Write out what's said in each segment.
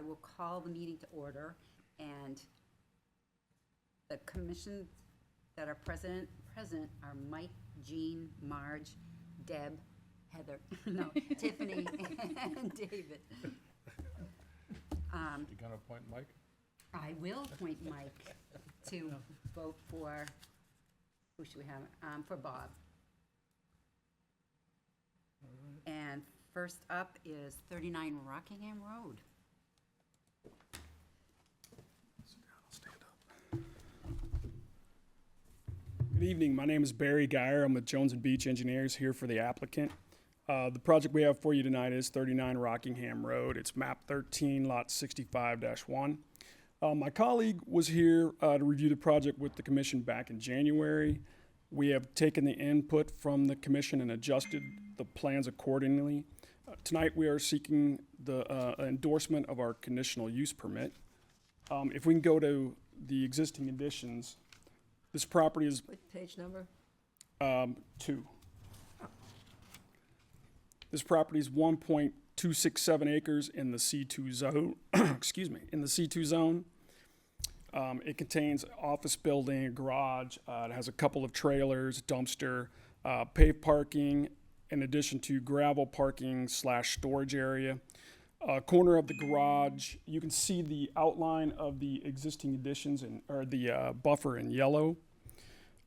I will call the meeting to order, and the commission that are present are Mike, Jean, Marge, Deb, Heather, no, Tiffany, and David. You gonna appoint Mike? I will appoint Mike to vote for, who should we have, for Bob. And first up is 39 Rockingham Road. Good evening. My name is Barry Geyer. I'm with Jones and Beach Engineers here for the applicant. The project we have for you tonight is 39 Rockingham Road. It's map 13, lot 65-1. My colleague was here to review the project with the commission back in January. We have taken the input from the commission and adjusted the plans accordingly. Tonight we are seeking the endorsement of our conditional use permit. If we can go to the existing conditions, this property is What page number? 2. This property is 1.267 acres in the C2 zone. Excuse me, in the C2 zone. It contains office building, a garage. It has a couple of trailers, dumpster, paved parking, in addition to gravel parking / storage area. Corner of the garage, you can see the outline of the existing additions or the buffer in yellow.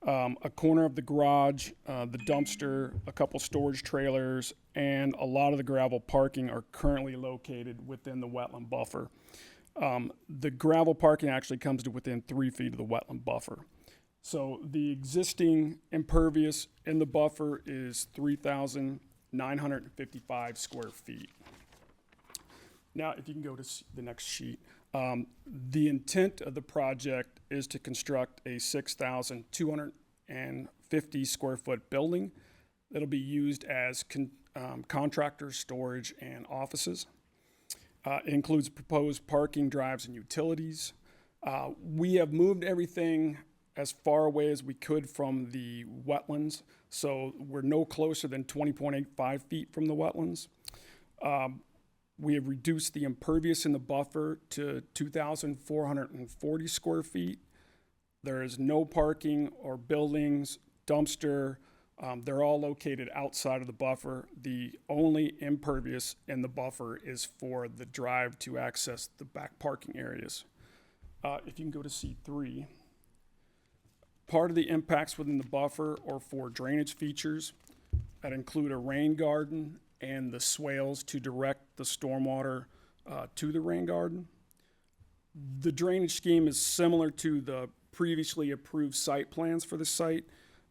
A corner of the garage, the dumpster, a couple storage trailers, and a lot of the gravel parking are currently located within the wetland buffer. The gravel parking actually comes to within 3 feet of the wetland buffer. So the existing impervious in the buffer is 3,955 square feet. Now, if you can go to the next sheet. The intent of the project is to construct a 6,250 square foot building that'll be used as contractor storage and offices. It includes proposed parking, drives, and utilities. We have moved everything as far away as we could from the wetlands, so we're no closer than 20.85 feet from the wetlands. We have reduced the impervious in the buffer to 2,440 square feet. There is no parking or buildings, dumpster. They're all located outside of the buffer. The only impervious in the buffer is for the drive to access the back parking areas. If you can go to C3. Part of the impacts within the buffer are for drainage features that include a rain garden and the swales to direct the stormwater to the rain garden. The drainage scheme is similar to the previously approved site plans for the site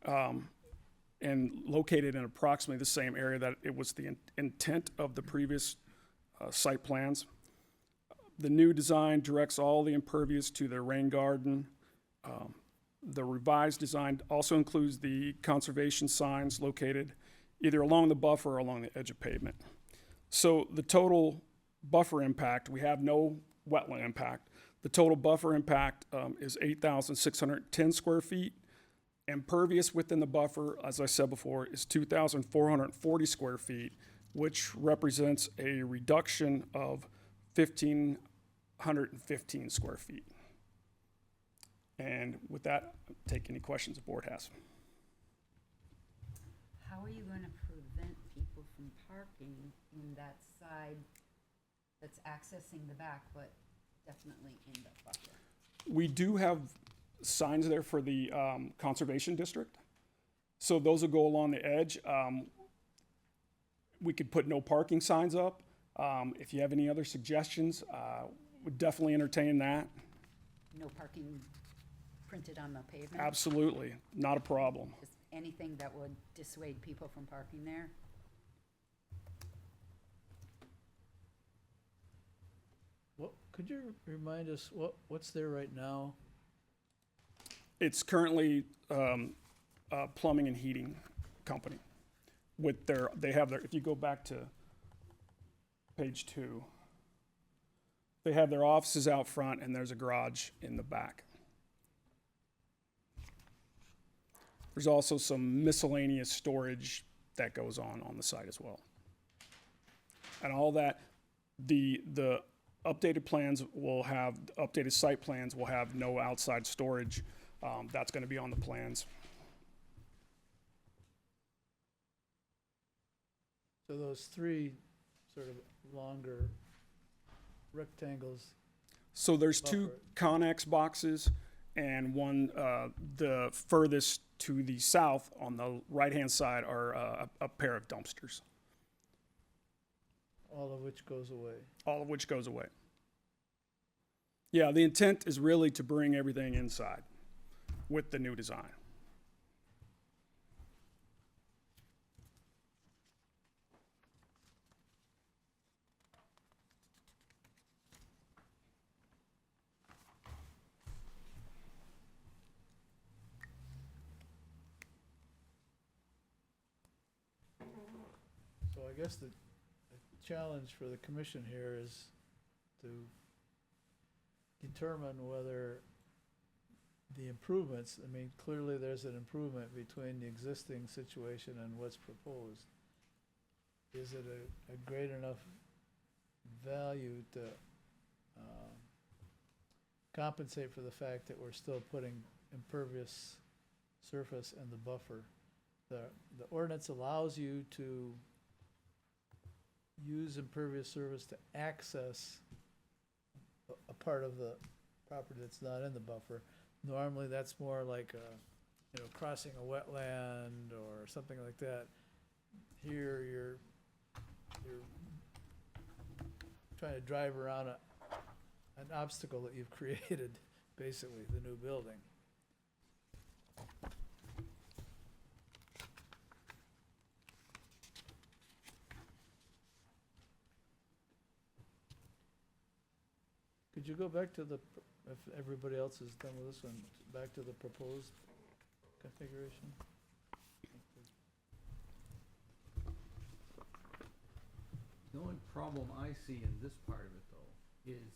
and located in approximately the same area that it was the intent of the previous site plans. The new design directs all the impervious to the rain garden. The revised design also includes the conservation signs located either along the buffer or along the edge of pavement. So the total buffer impact, we have no wetland impact. The total buffer impact is 8,610 square feet. Impervious within the buffer, as I said before, is 2,440 square feet, which represents a reduction of 1,515 square feet. And with that, I'll take any questions the board has. How are you going to prevent people from parking in that side that's accessing the back, but definitely in the buffer? We do have signs there for the conservation district. So those will go along the edge. We could put no parking signs up. If you have any other suggestions, would definitely entertain that. No parking printed on the pavement? Absolutely, not a problem. Just anything that would dissuade people from parking there? What, could you remind us, what's there right now? It's currently a plumbing and heating company with they have their, if you go back to page 2, they have their offices out front and there's a garage in the back. There's also some miscellaneous storage that goes on the site as well. And all that, the updated plans will have, updated site plans will have no outside storage. That's gonna be on the plans. So those three sort of longer rectangles, So there's two Buffer. Connex boxes and one, the furthest to the south on the right-hand side are a pair of dumpsters, all of which goes away. all of which goes away. Yeah, the intent is really to bring everything inside with the new design. So I guess the challenge for the commission here is to determine whether the improvements, I mean, clearly there's an improvement between the existing situation and what's proposed. Is it a great enough value to compensate for the fact that we're still putting impervious surface in the buffer? The ordinance allows you to use impervious surface to access a part of the property that's not in the buffer. Normally, that's more like crossing a wetland or something like that. Here, you're trying to drive around an obstacle that you've created, basically, the new building. Could you go back to if everybody else is done with this one, back to the proposed configuration? The only problem I see in this part of it, though, is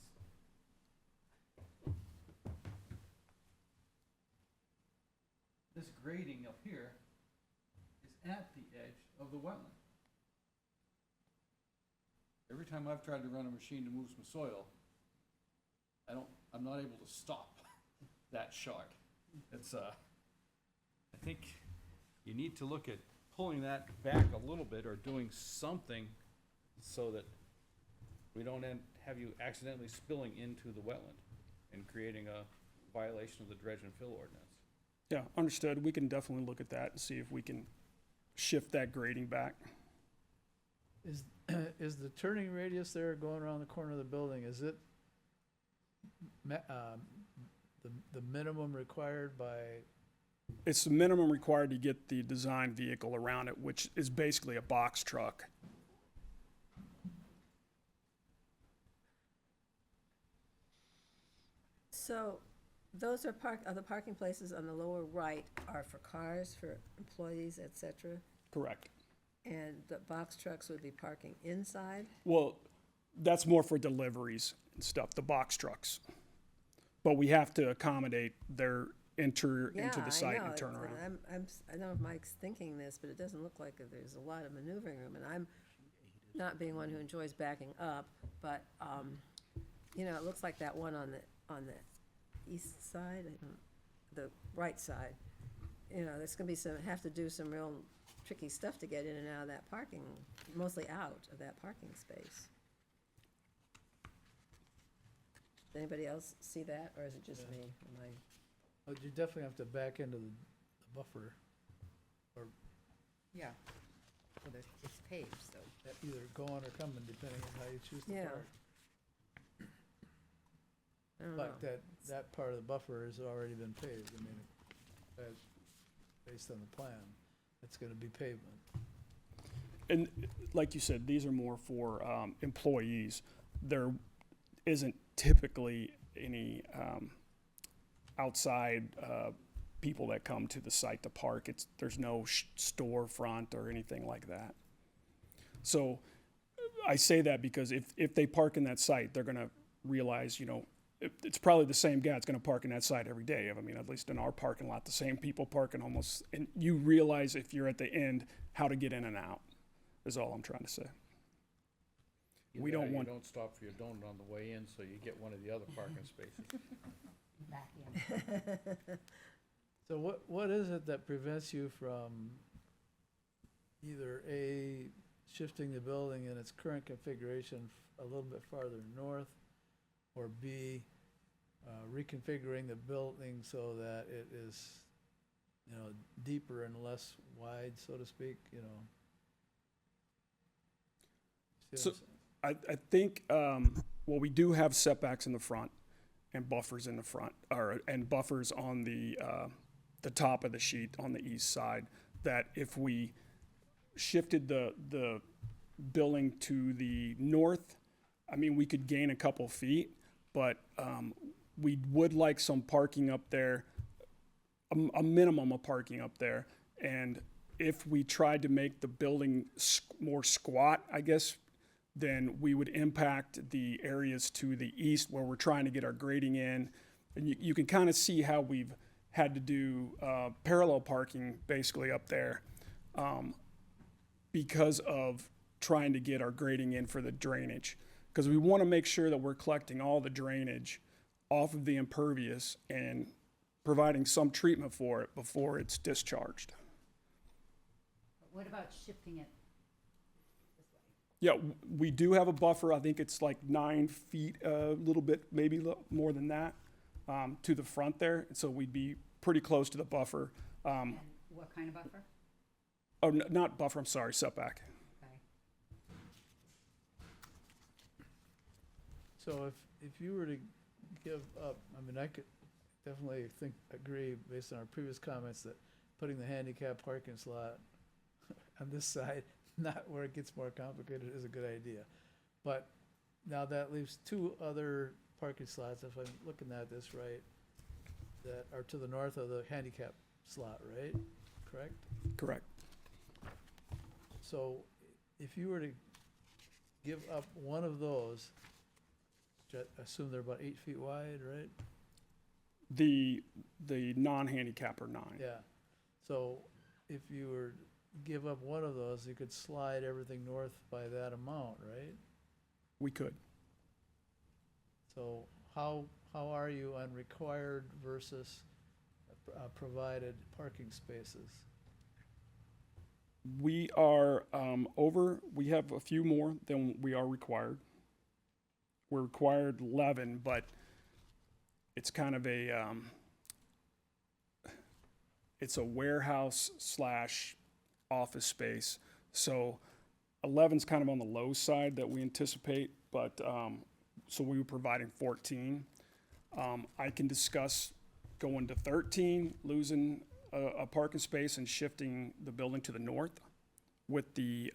this grading up here is at the edge of the wetland. Every time I've tried to run a machine to move some soil, I'm not able to stop that shot. It's, I think you need to look at pulling that back a little bit or doing something so that we don't have you accidentally spilling into the wetland and creating a violation of the dredge and fill ordinance. Yeah, understood. We can definitely look at that and see if we can shift that grading back. Is the turning radius there going around the corner of the building, is it the minimum required by, It's the minimum required to get the design vehicle around it, which is basically a box truck. So those are the parking places on the lower right are for cars, for employees, et cetera? Correct. And the box trucks would be parking inside? Well, that's more for deliveries and stuff, the box trucks. But we have to accommodate their enter into the site and turn around. I don't know if Mike's thinking this, but it doesn't look like there's a lot of maneuvering room, and I'm not being one who enjoys backing up, but, it looks like that one on the east side, the right side. There's gonna be have to do some real tricky stuff to get in and out of that parking, mostly out of that parking space. Does anybody else see that, or is it just Yeah. me? you definitely have to back into the buffer, Yeah. Well, it's paved, so. either going or coming, depending on how you choose to Yeah. park. I don't know. But that part of the buffer has already been paved, I mean, based on the plan, it's gonna be pavement. And like you said, these are more for employees. There isn't typically any outside people that come to the site to park. There's no storefront or anything like that. So I say that because if they park in that site, they're gonna realize, it's probably the same guy that's gonna park in that site every day. I mean, at least in our parking lot, the same people parking almost, and you realize if you're at the end, how to get in and out, is all I'm trying to say. We don't want- You don't stop for your donut on the way in, so you get one of the other parking spaces. Back in. So what is it that prevents you from either A, shifting the building in its current configuration a little bit farther north, or B, reconfiguring the building so that it is, deeper and less wide, so to speak, See what So- I'm saying? I think, well, we do have setbacks in the front and buffers in the front, and buffers on the top of the sheet on the east side, that if we shifted the building to the north, I mean, we could gain a couple feet, but we would like some parking up there, a minimum of parking up there. And if we tried to make the building more squat, I guess, then we would impact the areas to the east where we're trying to get our grading in. And you can kind of see how we've had to do parallel parking basically up there because of trying to get our grading in for the drainage. Because we want to make sure that we're collecting all the drainage off of the impervious and providing some treatment for it before it's discharged. But what about shifting it this way? Yeah, we do have a buffer. I think it's like 9 feet, a little bit, maybe more than that, to the front there. So we'd be pretty close to the buffer. And what kind of buffer? Oh, not buffer, I'm sorry, setback. Okay. So if you were to give up, I mean, I could definitely agree based on our previous comments that putting the handicap parking slot on this side, not where it gets more complicated, is a good idea. But now that leaves 2 other parking slots, if I'm looking at this right, that are to the north of the handicap slot, right? Correct? Correct. So if you were to give up one of those, which I assume they're about 8 feet wide, right? The non-handicap are 9. Yeah. So if you were to give up one of those, you could slide everything north by that amount, right? We could. So how are you on required versus provided parking spaces? We are we have a few more than we are required. We're required 11, but it's kind of it's a warehouse / office space. So 11's kind of on the low side that we anticipate, but so we were providing 14. I can discuss going to 13, losing a parking space and shifting the building to the north with the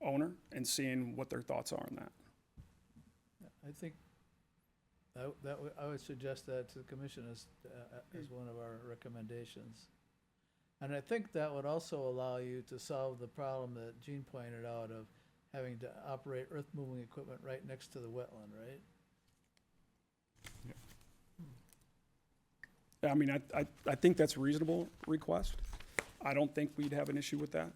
owner and seeing what their thoughts are on that. I think I would suggest that to the commission as one of our recommendations. And I think that would also allow you to solve the problem that Gene pointed out of having to operate earth-moving equipment right next to the wetland, right? I mean, I think that's a reasonable request. I don't think we'd have an issue with that.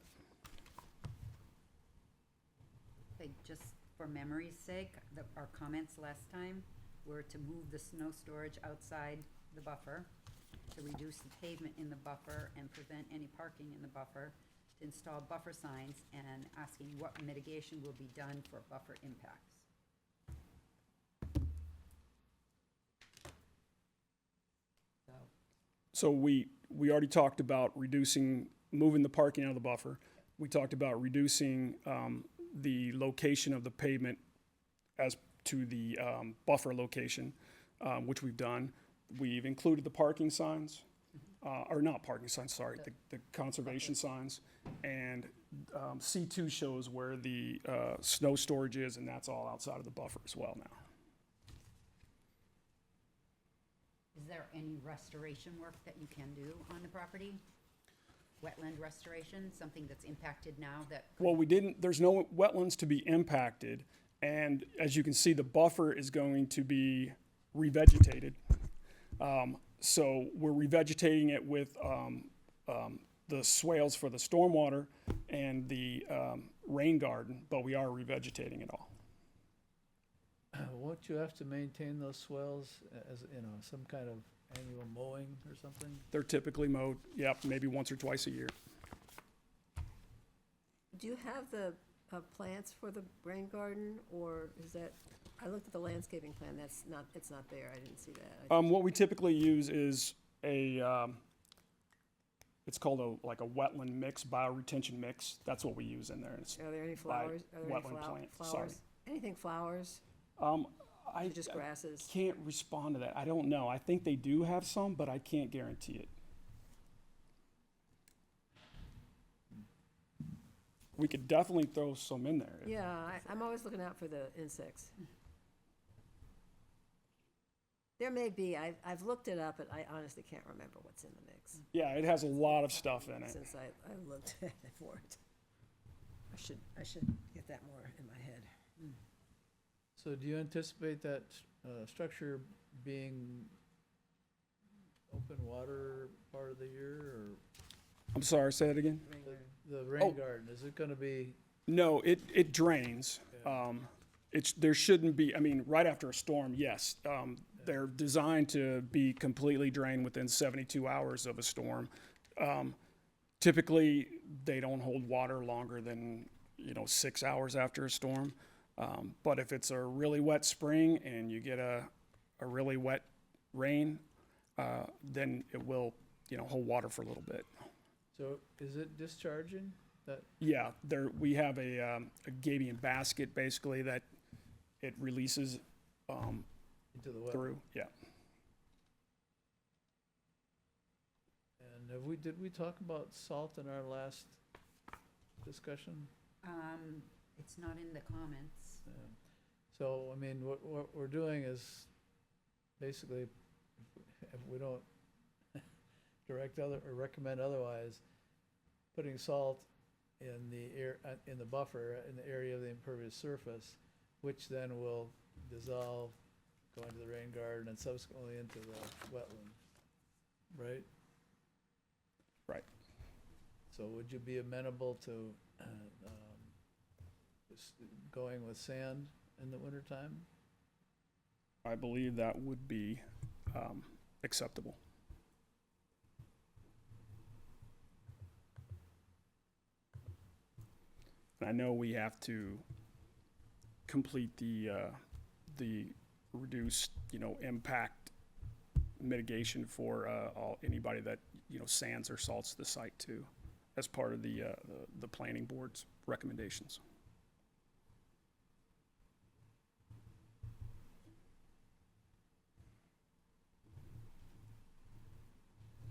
Okay, just for memory's sake, our comments last time were to move the snow storage outside the buffer, to reduce the pavement in the buffer and prevent any parking in the buffer, to install buffer signs, and asking what mitigation will be done for buffer impacts. So, So we already talked about moving the parking out of the buffer. We talked about reducing the location of the pavement as to the buffer location, which we've done. We've included the parking signs, or not parking signs, sorry, the conservation signs. And C2 shows where the snow storage is, and that's all outside of the buffer as well now. is there any restoration work that you can do on the property? Wetland restoration, something that's impacted now that? Well, there's no wetlands to be impacted, and as you can see, the buffer is going to be revegetated. So we're revegetating it with the swales for the stormwater and the rain garden, but we are revegetating it all. Won't you have to maintain those swales as, some kind of annual mowing or something? They're typically mowed, yep, maybe once or twice a year. Do you have the plants for the rain garden, or is that, I looked at the landscaping plan, it's not there, I didn't see that. What we typically use is it's called a wetland mix, bioretention mix. That's what we use in there. It's Are there any by flowers? Are there any wetland plant, sorry. flowers? Anything flowers, I or just grasses? can't respond to that. I don't know. I think they do have some, but I can't guarantee it. We could definitely throw some in there. Yeah, I'm always looking out for the insects. There may be, I've looked it up, but I honestly can't remember what's in the mix Yeah, it has a lot of stuff in it. since I looked at it for it. I should get that more in my head. So do you anticipate that structure being open water part of the year, or I'm sorry, say it again? Rain garden. the rain Oh. garden, is it gonna be? No, it drains. Yeah. There shouldn't be, I mean, right after a storm, yes. They're designed to be completely drained within 72 hours of a storm. Typically, they don't hold water longer than, 6 hours after a storm. But if it's a really wet spring and you get a really wet rain, then it will, hold water for a little bit. So is it discharging? Yeah, we have a gabion basket basically that it releases Into the wet? through. Yeah. And did we talk about salt in our last discussion? It's not in the comments. Yeah. So, I mean, what we're doing is basically, if we don't direct or recommend otherwise, putting salt in the in the buffer, in the area of the impervious surface, which then will dissolve, go into the rain garden and subsequently into the wetland, right? Right. So would you be amenable to just going with sand in the wintertime? I believe that would be acceptable. And I know we have to complete the reduced, impact mitigation for anybody that, sands or salts the site too, as part of the planning board's recommendations.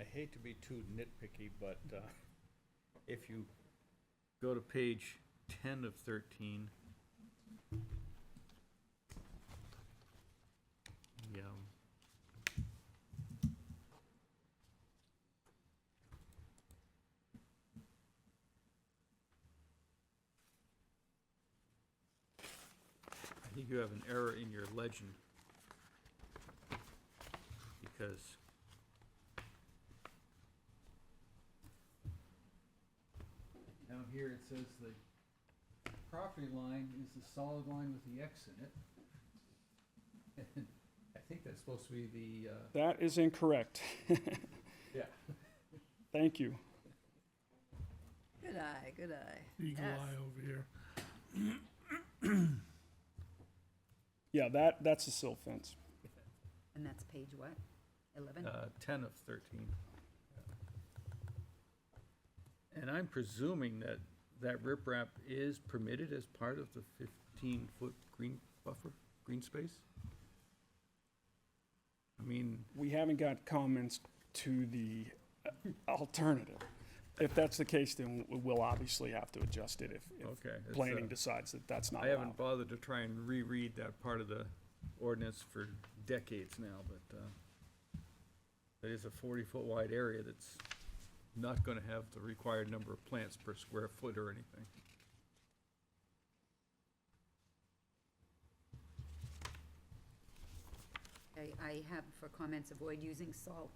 I hate to be too nitpicky, but if you go to page 10 of 13, yeah. I think you have an error in your legend, because down here it says the property line is the solid line with the X in it. And I think that's supposed to be the, That is incorrect. yeah. Thank you. Good eye, good eye. Eagle Yes. eye over here. Yeah, that's a silt fence. And that's page what? 11? 10 of 13. And I'm presuming that riprap is permitted as part of the 15-foot green buffer, green space? I mean, We haven't got comments to the alternative. If that's the case, then we'll obviously have to adjust it if okay. it's, planning decides that that's not I haven't allowed. bothered to try and reread that part of the ordinance for decades now, but it is a 40-foot wide area that's not gonna have the required number of plants per square foot or anything. I have for comments, avoid using salt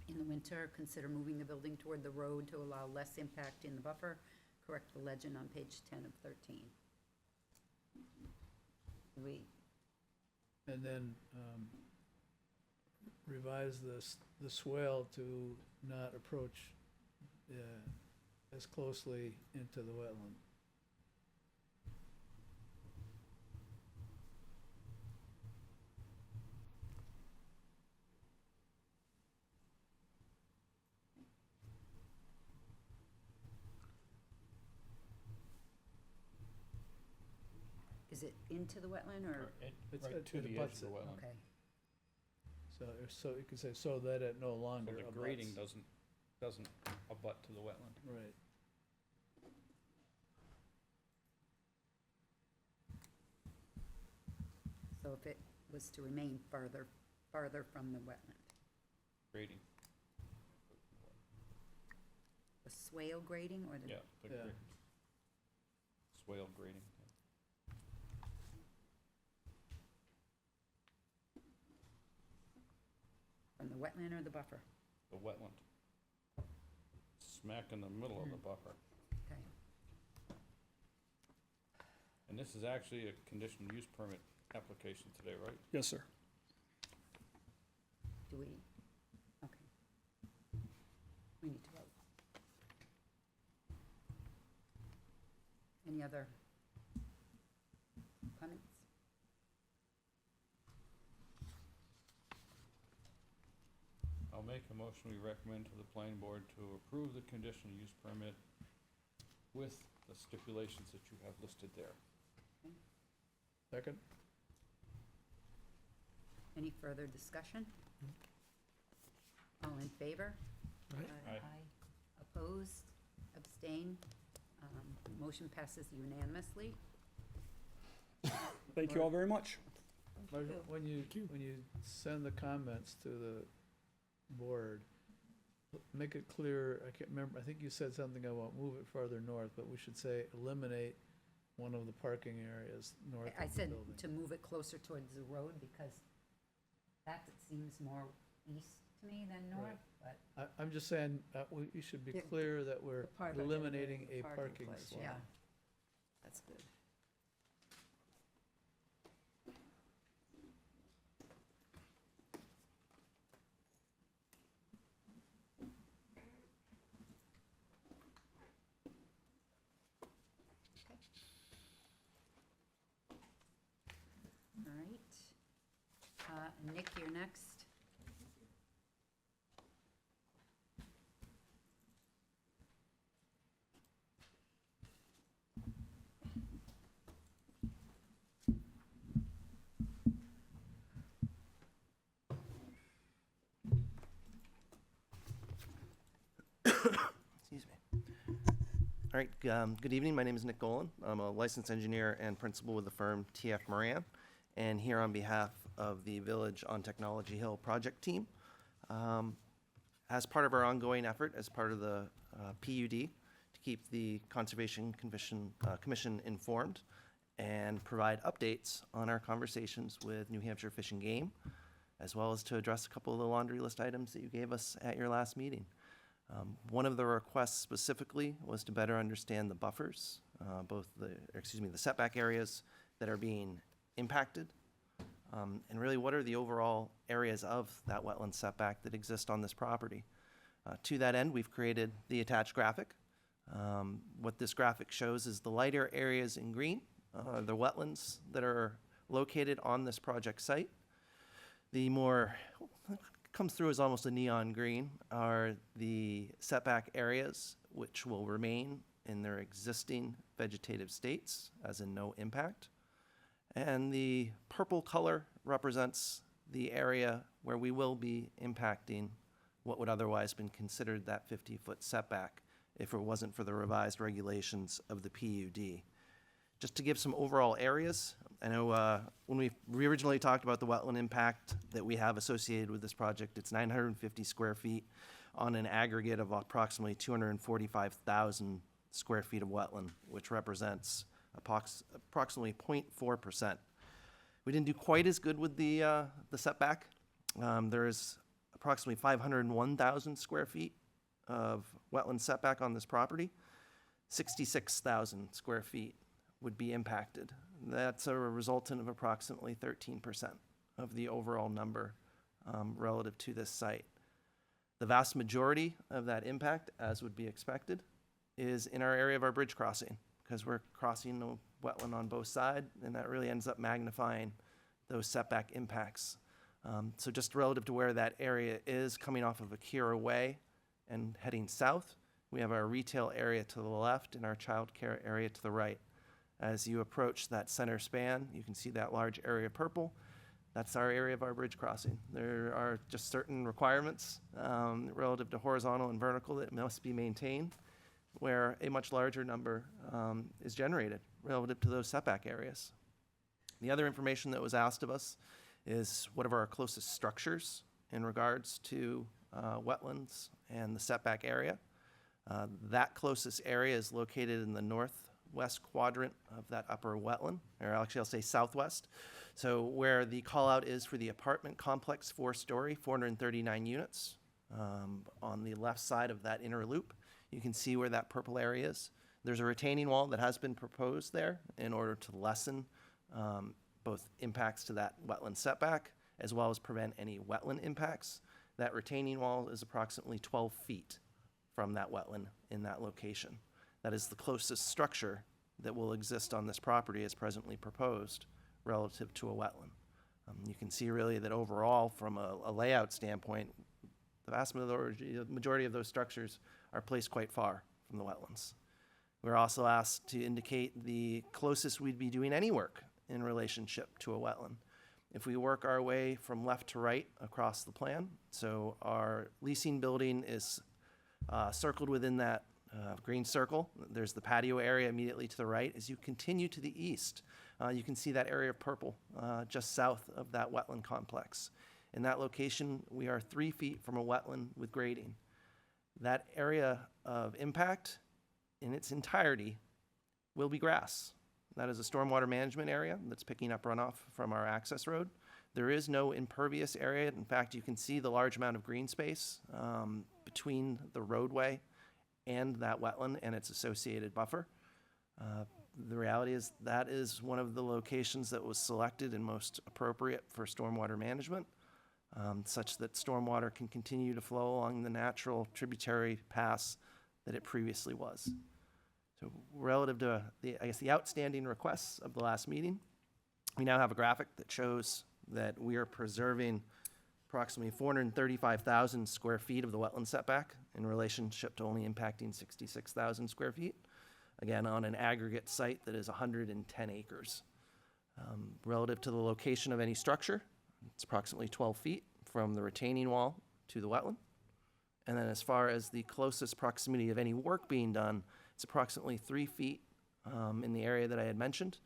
in the winter, consider moving the building toward the road to allow less impact in the buffer, correct the legend on page 10 of 13. And then, revise the swale to not approach, as closely into the wetland. Is it into the wetland or, It's Right it- to it the edge abuts of the it. wetland. okay, So you could say, so that it no So longer the abuts. grading doesn't abut to the wetland. Right. so if it was to remain farther from the wetland? Grading, The swale grading or the? yeah, the Yeah. swale grading. From the wetland or the buffer? The wetland. Smack in the middle of the buffer. Okay. And this is actually a conditional use permit application today, right? Yes, sir. Do we, okay. We need to vote. Any other comments? I'll make a motion, we recommend to the planning board to approve the conditional use permit with the stipulations that you have listed there. Second? Any further discussion? All in favor? Aye. Opposed? Abstain? Motion passes unanimously. Thank you all very much. Marcia, when you send the comments to the board, make it clear, I can't remember, I think you said something about move it farther north, but we should say eliminate one of the parking areas north I of the said building. to move it closer towards the road because that seems more east to me than north, Right. but I'm just saying, we should be Yeah, clear that we're the part about eliminating the a parking parking place, slot. yeah. That's good. All right. Nick, you're next. Excuse me. All right, good evening. My name is Nick Golan. I'm a licensed engineer and principal with the firm TF Moran, and here on behalf of the Village on Technology Hill project team. As part of our ongoing effort, as part of the PUD, to keep the Conservation Commission informed and provide updates on our conversations with New Hampshire Fish and Game, as well as to address a couple of the laundry list items that you gave us at your last meeting. One of the requests specifically was to better understand the buffers, the setback areas that are being impacted, and really what are the overall areas of that wetland setback that exist on this property. To that end, we've created the attached graphic. What this graphic shows is the lighter areas in green, the wetlands that are located on this project site. The more comes through as almost a neon green are the setback areas which will remain in their existing vegetative states, as in no impact. And the purple color represents the area where we will be impacting what would otherwise been considered that 50-foot setback if it wasn't for the revised regulations of the PUD. Just to give some overall areas, I know when we originally talked about the wetland impact that we have associated with this project, it's 950 square feet on an aggregate of approximately 245,000 square feet of wetland, which represents approximately 0.4%. We didn't do quite as good with the setback. There is approximately 501,000 square feet of wetland setback on this property. 66,000 square feet would be impacted. That's a resultant of approximately 13% of the overall number relative to this site. The vast majority of that impact, as would be expected, is in our area of our bridge crossing, because we're crossing the wetland on both sides, and that really ends up magnifying those setback impacts. So just relative to where that area is, coming off of Akira Way and heading south, we have our retail area to the left and our childcare area to the right. As you approach that center span, you can see that large area purple. That's our area of our bridge crossing. There are just certain requirements relative to horizontal and vertical that must be maintained, where a much larger number is generated relative to those setback areas. The other information that was asked of us is what are our closest structures in regards to wetlands and the setback area. That closest area is located in the northwest quadrant of that upper wetland, or actually I'll say southwest. So where the call out is for the apartment complex, 4-story, 439 units. On the left side of that inner loop, you can see where that purple area is. There's a retaining wall that has been proposed there in order to lessen both impacts to that wetland setback, as well as prevent any wetland impacts. That retaining wall is approximately 12 feet from that wetland in that location. That is the closest structure that will exist on this property as presently proposed relative to a wetland. You can see really that overall, from a layout standpoint, the vast majority of those structures are placed quite far from the wetlands. We're also asked to indicate the closest we'd be doing any work in relationship to a wetland. If we work our way from left to right across the plan, so our leasing building is circled within that green circle. There's the patio area immediately to the right. As you continue to the east, you can see that area of purple just south of that wetland complex. In that location, we are 3 feet from a wetland with grading. That area of impact in its entirety will be grass. That is a stormwater management area that's picking up runoff from our access road. There is no impervious area. In fact, you can see the large amount of green space between the roadway and that wetland and its associated buffer. The reality is that is one of the locations that was selected and most appropriate for stormwater management, such that stormwater can continue to flow along the natural tributary paths that it previously was. So relative to the outstanding requests of the last meeting, we now have a graphic that shows that we are preserving approximately 435,000 square feet of the wetland setback in relationship to only impacting 66,000 square feet. Again, on an aggregate site that is 110 acres. Relative to the location of any structure, it's approximately 12 feet from the retaining wall to the wetland. And then as far as the closest proximity of any work being done, it's approximately 3 feet in the area that I had mentioned.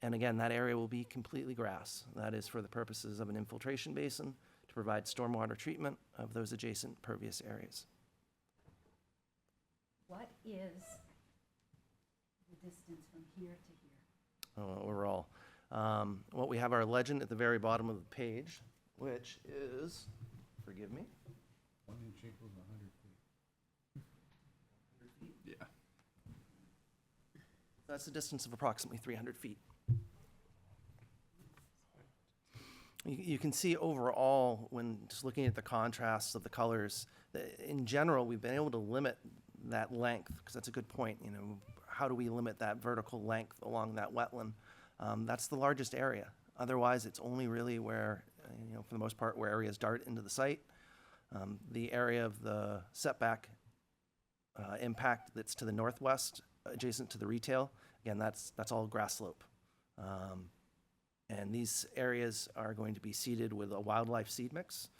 And again, that area will be completely grass. That is for the purposes of an infiltration basin to provide stormwater treatment of those adjacent pervious areas. What is the distance from here to here? Overall. What we have our legend at the very bottom of the page, which is, forgive me. 1 inch equals 100 feet. Yeah. That's a distance of approximately 300 feet. You can see overall, when just looking at the contrasts of the colors, that in general, we've been able to limit that length, because that's a good point. You know, how do we limit that vertical length along that wetland? That's the largest area. Otherwise, it's only really where, for the most part, where areas dart into the site. The area of the setback impact that's to the northwest, adjacent to the retail, again, that's all grass slope. And these areas are going to be seeded with a wildlife seed mix.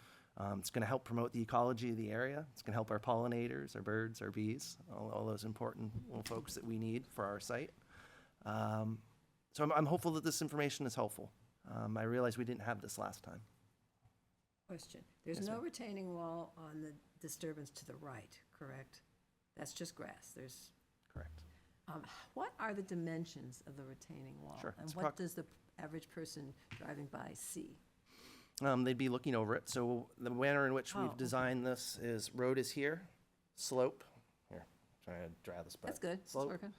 It's going to help promote the ecology of the area. It's going to help our pollinators, our birds, our bees, all those important little folks that we need for our site. So I'm hopeful that this information is helpful. I realize we didn't have this last time. Question. There's Yes, no ma'am. retaining wall on the disturbance to the right, correct? That's just grass. There's, Correct. what are the dimensions of the retaining wall? Sure. And It's what does the average person driving by see? They'd be looking over it. So the manner in which Oh, we've okay. designed this is road is here, slope, here, trying to draw this, but That's good, it's slope, working.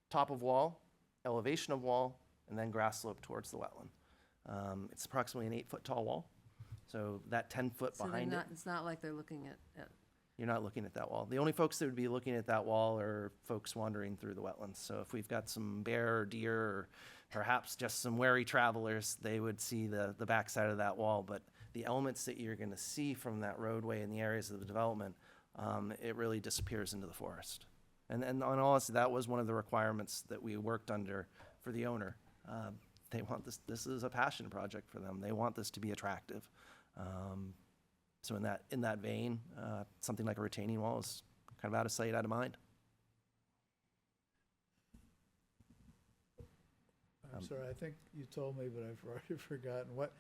top of wall, elevation of wall, and then grass slope towards the wetland. It's approximately an 8-foot tall wall, so that 10-foot So they're behind it, not, it's not like they're looking at, you're not looking at that wall. The only folks that would be looking at that wall are folks wandering through the wetlands. So if we've got some bear or deer or perhaps just some wary travelers, they would see the backside of that wall. But the elements that you're going to see from that roadway in the areas of the development, it really disappears into the forest. And in all honesty, that was one of the requirements that we worked under for the owner. They want this is a passion project for them. They want this to be attractive. So in that vein, something like a retaining wall is kind of out of sight, out of mind. I'm sorry, I think you told me, but I've already forgotten what,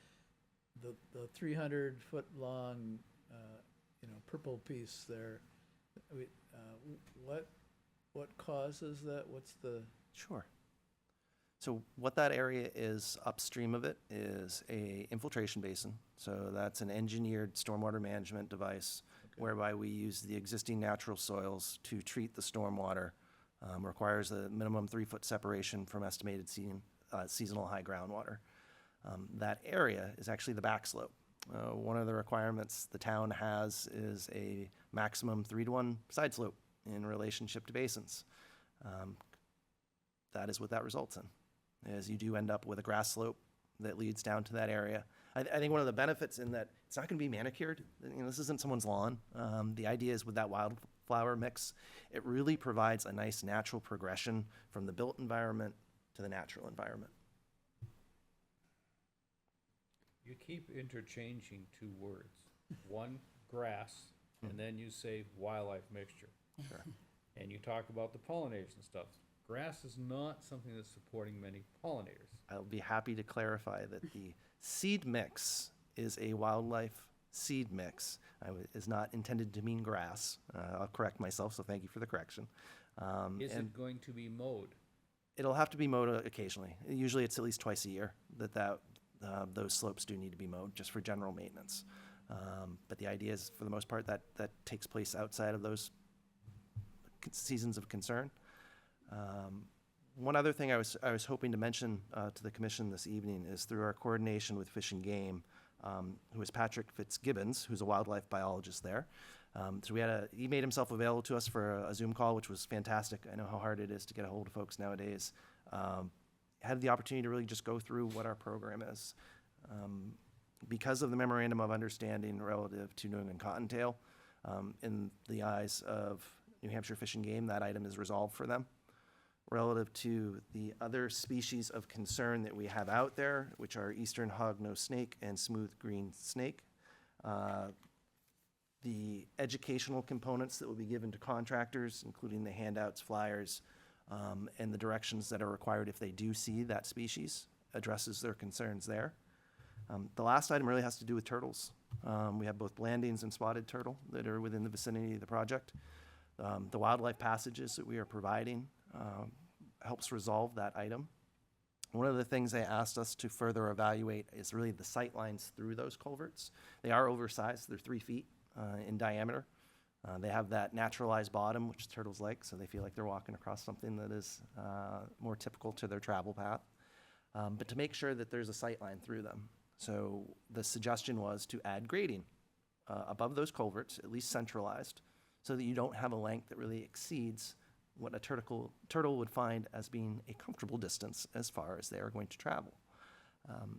the 300-foot long, purple piece there, what causes that? What's the? Sure. So what that area is upstream of it is a infiltration basin. So that's an engineered stormwater management device whereby we use the existing natural soils to treat the stormwater. Requires a minimum 3-foot separation from estimated seasonal high groundwater. That area is actually the back slope. One of the requirements the town has is a maximum 3-to-1 side slope in relationship to basins. That is what that results in, is you do end up with a grass slope that leads down to that area. I think one of the benefits in that it's not going to be manicured. This isn't someone's lawn. The idea is with that wildflower mix, it really provides a nice natural progression from the built environment to the natural environment. You keep interchanging two words. One, grass, and then you say wildlife mixture. Sure. And you talk about the pollination stuff. Grass is not something that's supporting many pollinators. I'll be happy to clarify that the seed mix is a wildlife seed mix. Is not intended to mean grass. I'll correct myself, so thank you for the correction. Is And it going to be mowed? it'll have to be mowed occasionally. Usually it's at least twice a year that those slopes do need to be mowed, just for general maintenance. But the idea is, for the most part, that takes place outside of those seasons of concern. One other thing I was hoping to mention to the commission this evening is through our coordination with Fish and Game, who is Patrick Fitzgibbons, who's a wildlife biologist there. So he made himself available to us for a Zoom call, which was fantastic. I know how hard it is to get a hold of folks nowadays. Had the opportunity to really just go through what our program is. Because of the memorandum of understanding relative to New England Cottontail, in the eyes of New Hampshire Fish and Game, that item is resolved for them. Relative to the other species of concern that we have out there, which are eastern hognose snake and smooth green snake, the educational components that will be given to contractors, including the handouts, flyers, and the directions that are required if they do see that species, addresses their concerns there. The last item really has to do with turtles. We have both blandings and spotted turtle that are within the vicinity of the project. The wildlife passages that we are providing helps resolve that item. One of the things they asked us to further evaluate is really the sight lines through those culverts. They are oversized. They're 3 feet in diameter. They have that naturalized bottom, which turtles like, so they feel like they're walking across something that is more typical to their travel path. But to make sure that there's a sight line through them. So the suggestion was to add grading above those culverts, at least centralized, so that you don't have a length that really exceeds what a turtle would find as being a comfortable distance as far as they are going to travel.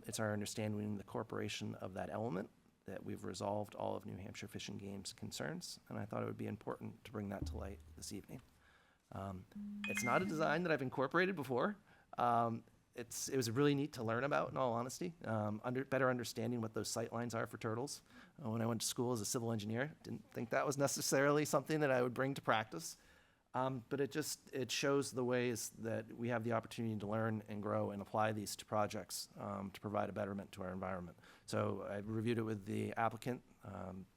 It's our understanding in the corporation of that element that we've resolved all of New Hampshire Fish and Game's concerns, and I thought it would be important to bring that to light this evening. It's not a design that I've incorporated before. It was really neat to learn about, in all honesty, better understanding what those sight lines are for turtles. When I went to school as a civil engineer, didn't think that was necessarily something that I would bring to practice. But it shows the ways that we have the opportunity to learn and grow and apply these to projects to provide a betterment to our environment. So I reviewed it with the applicant.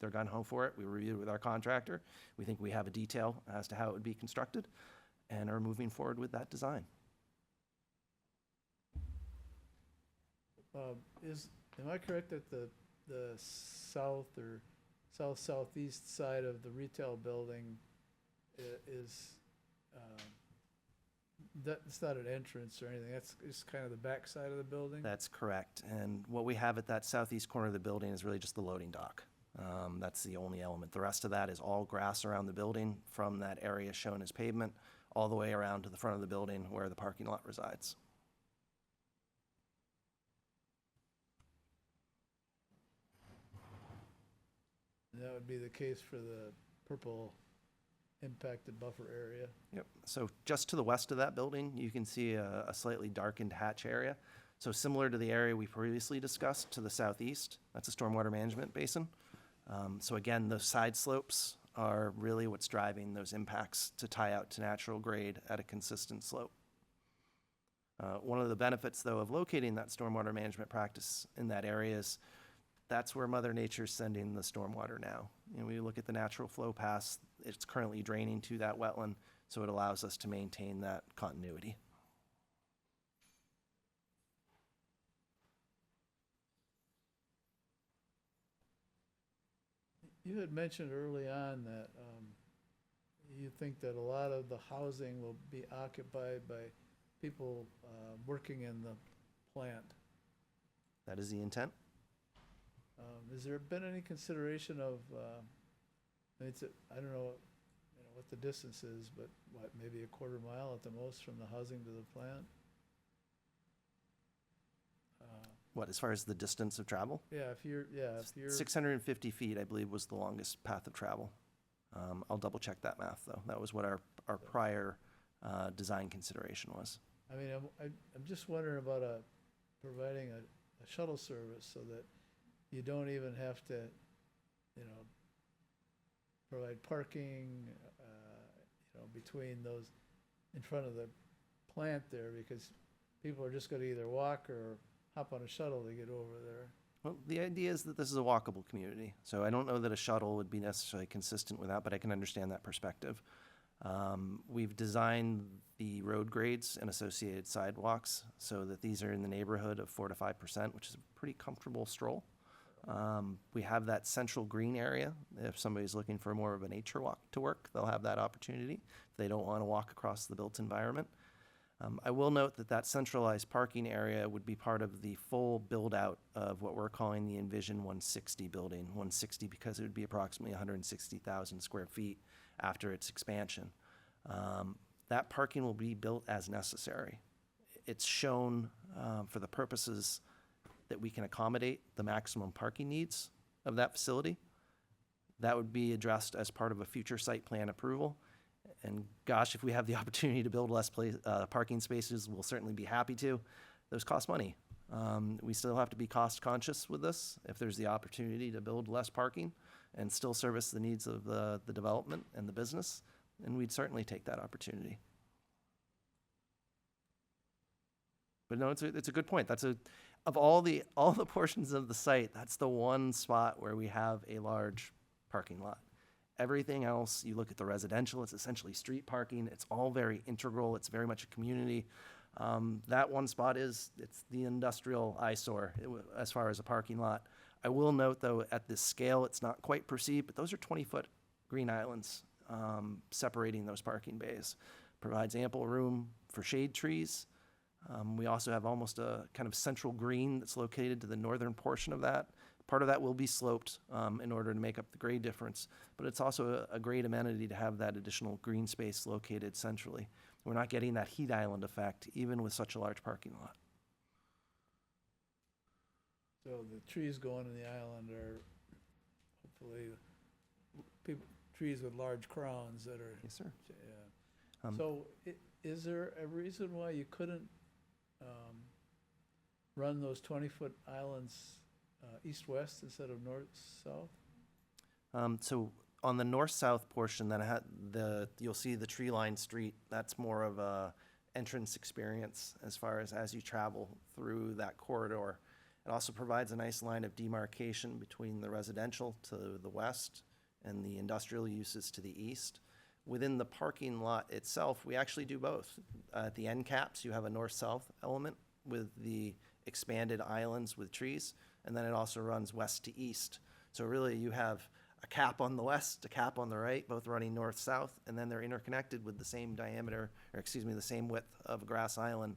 They're gun ho for it. We reviewed it with our contractor. We think we have a detail as to how it would be constructed and are moving forward with that design. Am I correct that the south or southeast side of the retail building is that's not an entrance or anything, that's just kind of the back side of the building? That's correct. And what we have at that southeast corner of the building is really just the loading dock. That's the only element. The rest of that is all grass around the building from that area shown as pavement all the way around to the front of the building where the parking lot resides. And that would be the case for the purple impacted buffer area. Yep. So just to the west of that building, you can see a slightly darkened hatch area. So similar to the area we previously discussed to the southeast, that's a stormwater management basin. So again, those side slopes are really what's driving those impacts to tie out to natural grade at a consistent slope. One of the benefits, though, of locating that stormwater management practice in that area is that's where Mother Nature's sending the stormwater now. You know, we look at the natural flow paths, it's currently draining to that wetland, so it allows us to maintain that continuity. You had mentioned early on that you think that a lot of the housing will be occupied by people working in the plant. That is the intent. Has there been any consideration of, I don't know, what the distance is, but what, maybe a quarter mile at the most from the housing to the plant? What, as far as the distance of travel? If you're 650 feet, I believe, was the longest path of travel. I'll double check that math, though. That was what our prior design consideration was. I mean, I'm just wondering about providing a shuttle service so that you don't even have to, provide parking, between those, in front of the plant there, because people are just gonna either walk or hop on a shuttle to get over there. Well, the idea is that this is a walkable community, so I don't know that a shuttle would be necessarily consistent with that, but I can understand that perspective. We've designed the road grades and associated sidewalks so that these are in the neighborhood of 4 to 5%, which is a pretty comfortable stroll. We have that central green area. If somebody's looking for more of a nature walk to work, they'll have that opportunity if they don't want to walk across the built environment. I will note that that centralized parking area would be part of the full build-out of what we're calling the Envision 160 building. 160 because it would be approximately 160,000 square feet after its expansion. That parking will be built as necessary. It's shown for the purposes that we can accommodate the maximum parking needs of that facility. That would be addressed as part of a future site plan approval. And gosh, if we have the opportunity to build less parking spaces, we'll certainly be happy to. Those cost money. We still have to be cost conscious with this. If there's the opportunity to build less parking and still service the needs of the development and the business, then we'd certainly take that opportunity. But no, it's a good point. Of all the portions of the site, that's the one spot where we have a large parking lot. Everything else, you look at the residential, it's essentially street parking. It's all very integral. It's very much a community. That one spot it's the industrial eyesore as far as a parking lot. I will note, though, at this scale, it's not quite perceived, but those are 20-foot green islands separating those parking bays. Provides ample room for shade trees. We also have almost a kind of central green that's located to the northern portion of that. Part of that will be sloped in order to make up the grade difference, but it's also a great amenity to have that additional green space located centrally. We're not getting that heat island effect, even with such a large parking lot. So the trees going in the island are hopefully trees with large crowns that are, Yes, sir. yeah. So is there a reason why you couldn't run those 20-foot islands east-west instead of north-south? So on the north-south portion, you'll see the tree-lined street. That's more of a entrance experience as far as you travel through that corridor. It also provides a nice line of demarcation between the residential to the west and the industrial uses to the east. Within the parking lot itself, we actually do both. At the end caps, you have a north-south element with the expanded islands with trees, and then it also runs west to east. So really, you have a cap on the west, a cap on the right, both running north-south, and then they're interconnected with the same diameter, or excuse me, the same width of a grass island,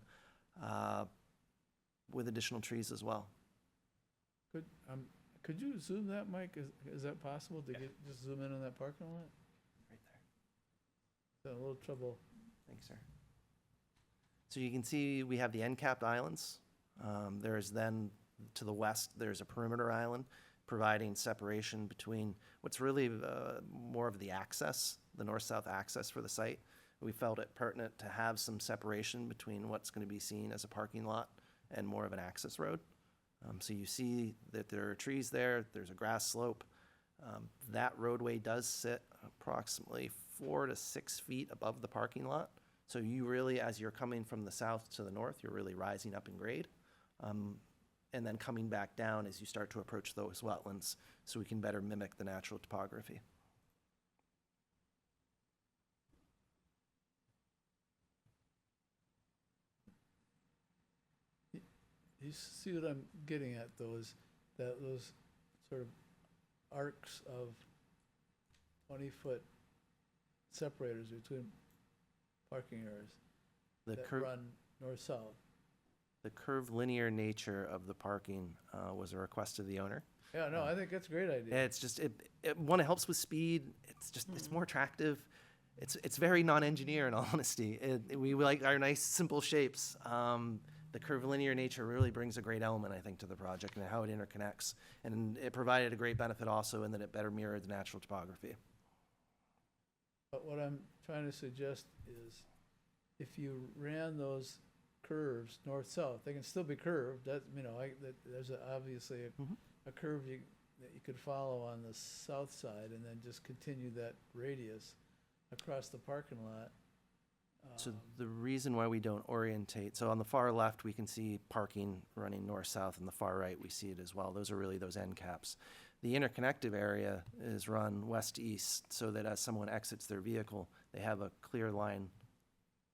with additional trees as well. Could you zoom that, Mike? Is that possible to get, just zoom in on that parking lot? Right there. Got a little trouble. Thanks, sir. So you can see we have the end-capped islands. There's then, to the west, there's a perimeter island, providing separation between what's really more of the access, the north-south access for the site. We felt it pertinent to have some separation between what's going to be seen as a parking lot and more of an access road. So you see that there are trees there, there's a grass slope. That roadway does sit approximately 4 to 6 feet above the parking lot. So you really, as you're coming from the south to the north, you're really rising up in grade. And then coming back down as you start to approach those wetlands, so we can better mimic the natural topography. You see what I'm getting at, though, is that those sort of arcs of 20-foot separators between parking areas The that curve, run north-south. the curved linear nature of the parking was a request of the owner. Yeah, no, I think that's a great idea. It's just, one, it helps with speed. It's just, it's more attractive. It's very non-engineer in all honesty. We like our nice, simple shapes. The curved linear nature really brings a great element, I think, to the project and how it interconnects. And it provided a great benefit also in that it better mirrored the natural topography. But what I'm trying to suggest is if you ran those curves north-south, they can still be curved. That, you know, there's obviously Mhm. a curve that you could follow on the south side and then just continue that radius across the parking lot. So the reason why we don't orientate, so on the far left, we can see parking running north-south, and the far right, we see it as well. Those are really those end caps. The interconnective area is run west-east, so that as someone exits their vehicle, they have a clear line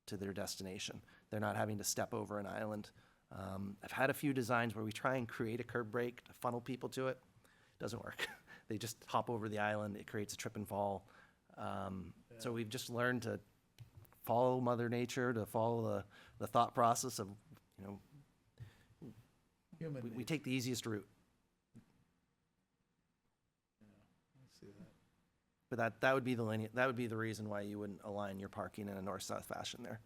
to their destination. They're not having to step over an island. I've had a few designs where we try and create a curb break to funnel people to it. Doesn't work. They just hop over the island. It creates a trip and fall. So we've just learned to follow Mother Nature, to follow the thought process of, you know, Human we nature. take the easiest route. I see that. But that would be that would be the reason why you wouldn't align your parking in a north-south fashion there.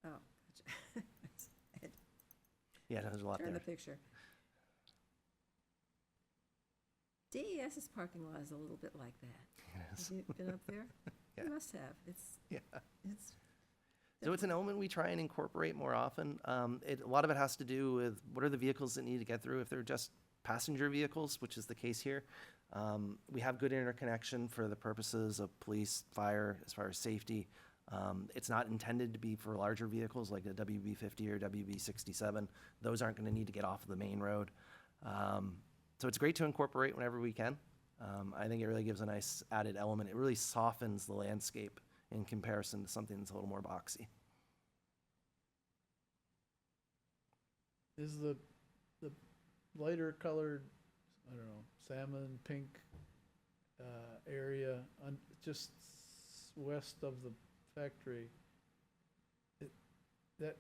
Oh, gotcha. Yeah, there's a lot Turn the there. picture. DES's parking lot is a little bit like that. Yes. Have you been up there? Yeah. You must have. Yeah. It's So it's an element we try and incorporate more often. A lot of it has to do with what are the vehicles that need to get through. If they're just passenger vehicles, which is the case here, we have good interconnection for the purposes of police, fire, as far as safety. It's not intended to be for larger vehicles like a WB50 or WB67. Those aren't going to need to get off of the main road. So it's great to incorporate whenever we can. I think it really gives a nice added element. It really softens the landscape in comparison to something that's a little more boxy. Is the lighter colored, I don't know, salmon, pink area just west of the factory,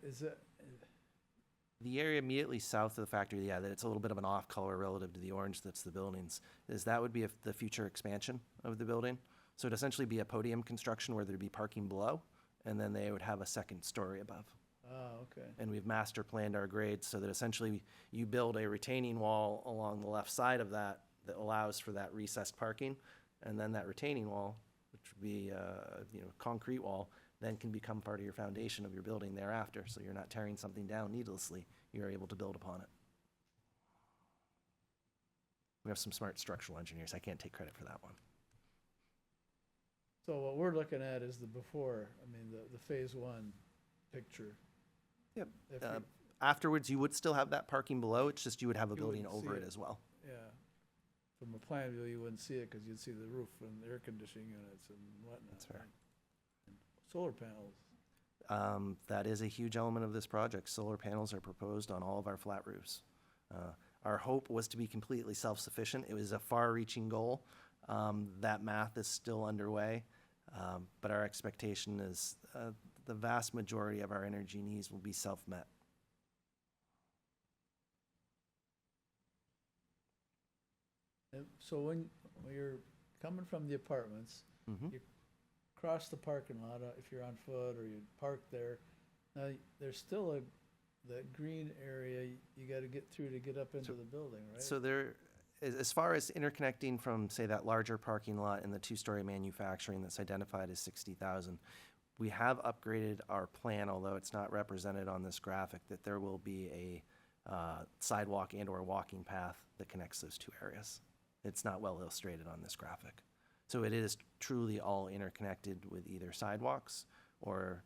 is that, The area immediately south of the factory, yeah, that it's a little bit of an off color relative to the orange that's the buildings, that would be the future expansion of the building. So it'd essentially be a podium construction where there'd be parking below, and then they would have a second story above. okay. And we've master planned our grades so that essentially you build a retaining wall along the left side of that allows for that recessed parking, and then that retaining wall, which would be concrete wall, then can become part of your foundation of your building thereafter. So you're not tearing something down needlessly. You're able to build upon it. We have some smart structural engineers. I can't take credit for that one. So what we're looking at is the before, I mean, the phase one picture. Yep. If you- Afterwards, you would still have that parking below. It's just you would have a You building wouldn't see over it it. as well. Yeah, from a plan view, you wouldn't see it because you'd see the roof and air conditioning units and whatnot. That's fair. And solar panels. That is a huge element of this project. Solar panels are proposed on all of our flat roofs. Our hope was to be completely self-sufficient. It was a far-reaching goal. That math is still underway, but our expectation is the vast majority of our energy needs will be self-met. So when you're coming from the apartments, Mhm. you cross the parking lot, if you're on foot or you park there, now, there's still that green area you gotta get through to get up into the building, right? So there, as far as interconnecting from, say, that larger parking lot and the two-story manufacturing that's identified as 60,000, we have upgraded our plan, although it's not represented on this graphic, that there will be a sidewalk and/or walking path that connects those two areas. It's not well illustrated on this graphic. So it is truly all interconnected with either sidewalks or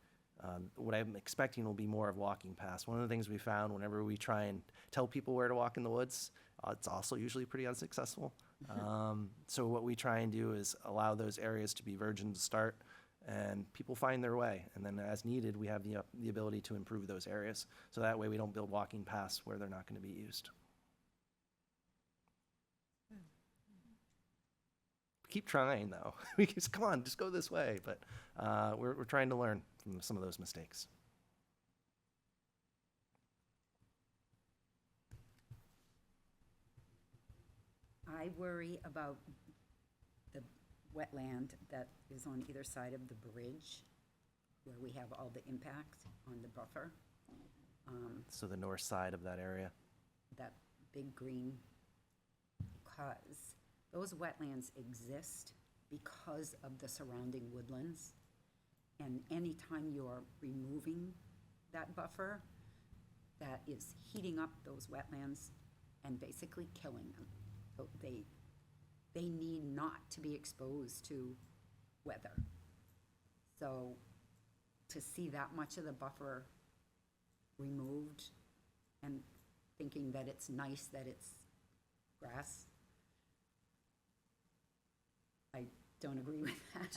what I'm expecting will be more of walking paths. One of the things we found whenever we try and tell people where to walk in the woods, it's also usually pretty unsuccessful. So what we try and do is allow those areas to be virgin to start, and people find their way. And then as needed, we have the ability to improve those areas. So that way we don't build walking paths where they're not going to be used. Keep trying, though. We just, come on, just go this way. But we're trying to learn from some of those mistakes. I worry about the wetland that is on either side of the bridge, where we have all the impact on the buffer. So the north side of that area. That big green, because those wetlands exist because of the surrounding woodlands. And anytime you're removing that buffer, that is heating up those wetlands and basically killing them. So they need not to be exposed to weather. So to see that much of the buffer removed and thinking that it's nice that it's grass, I don't agree with that.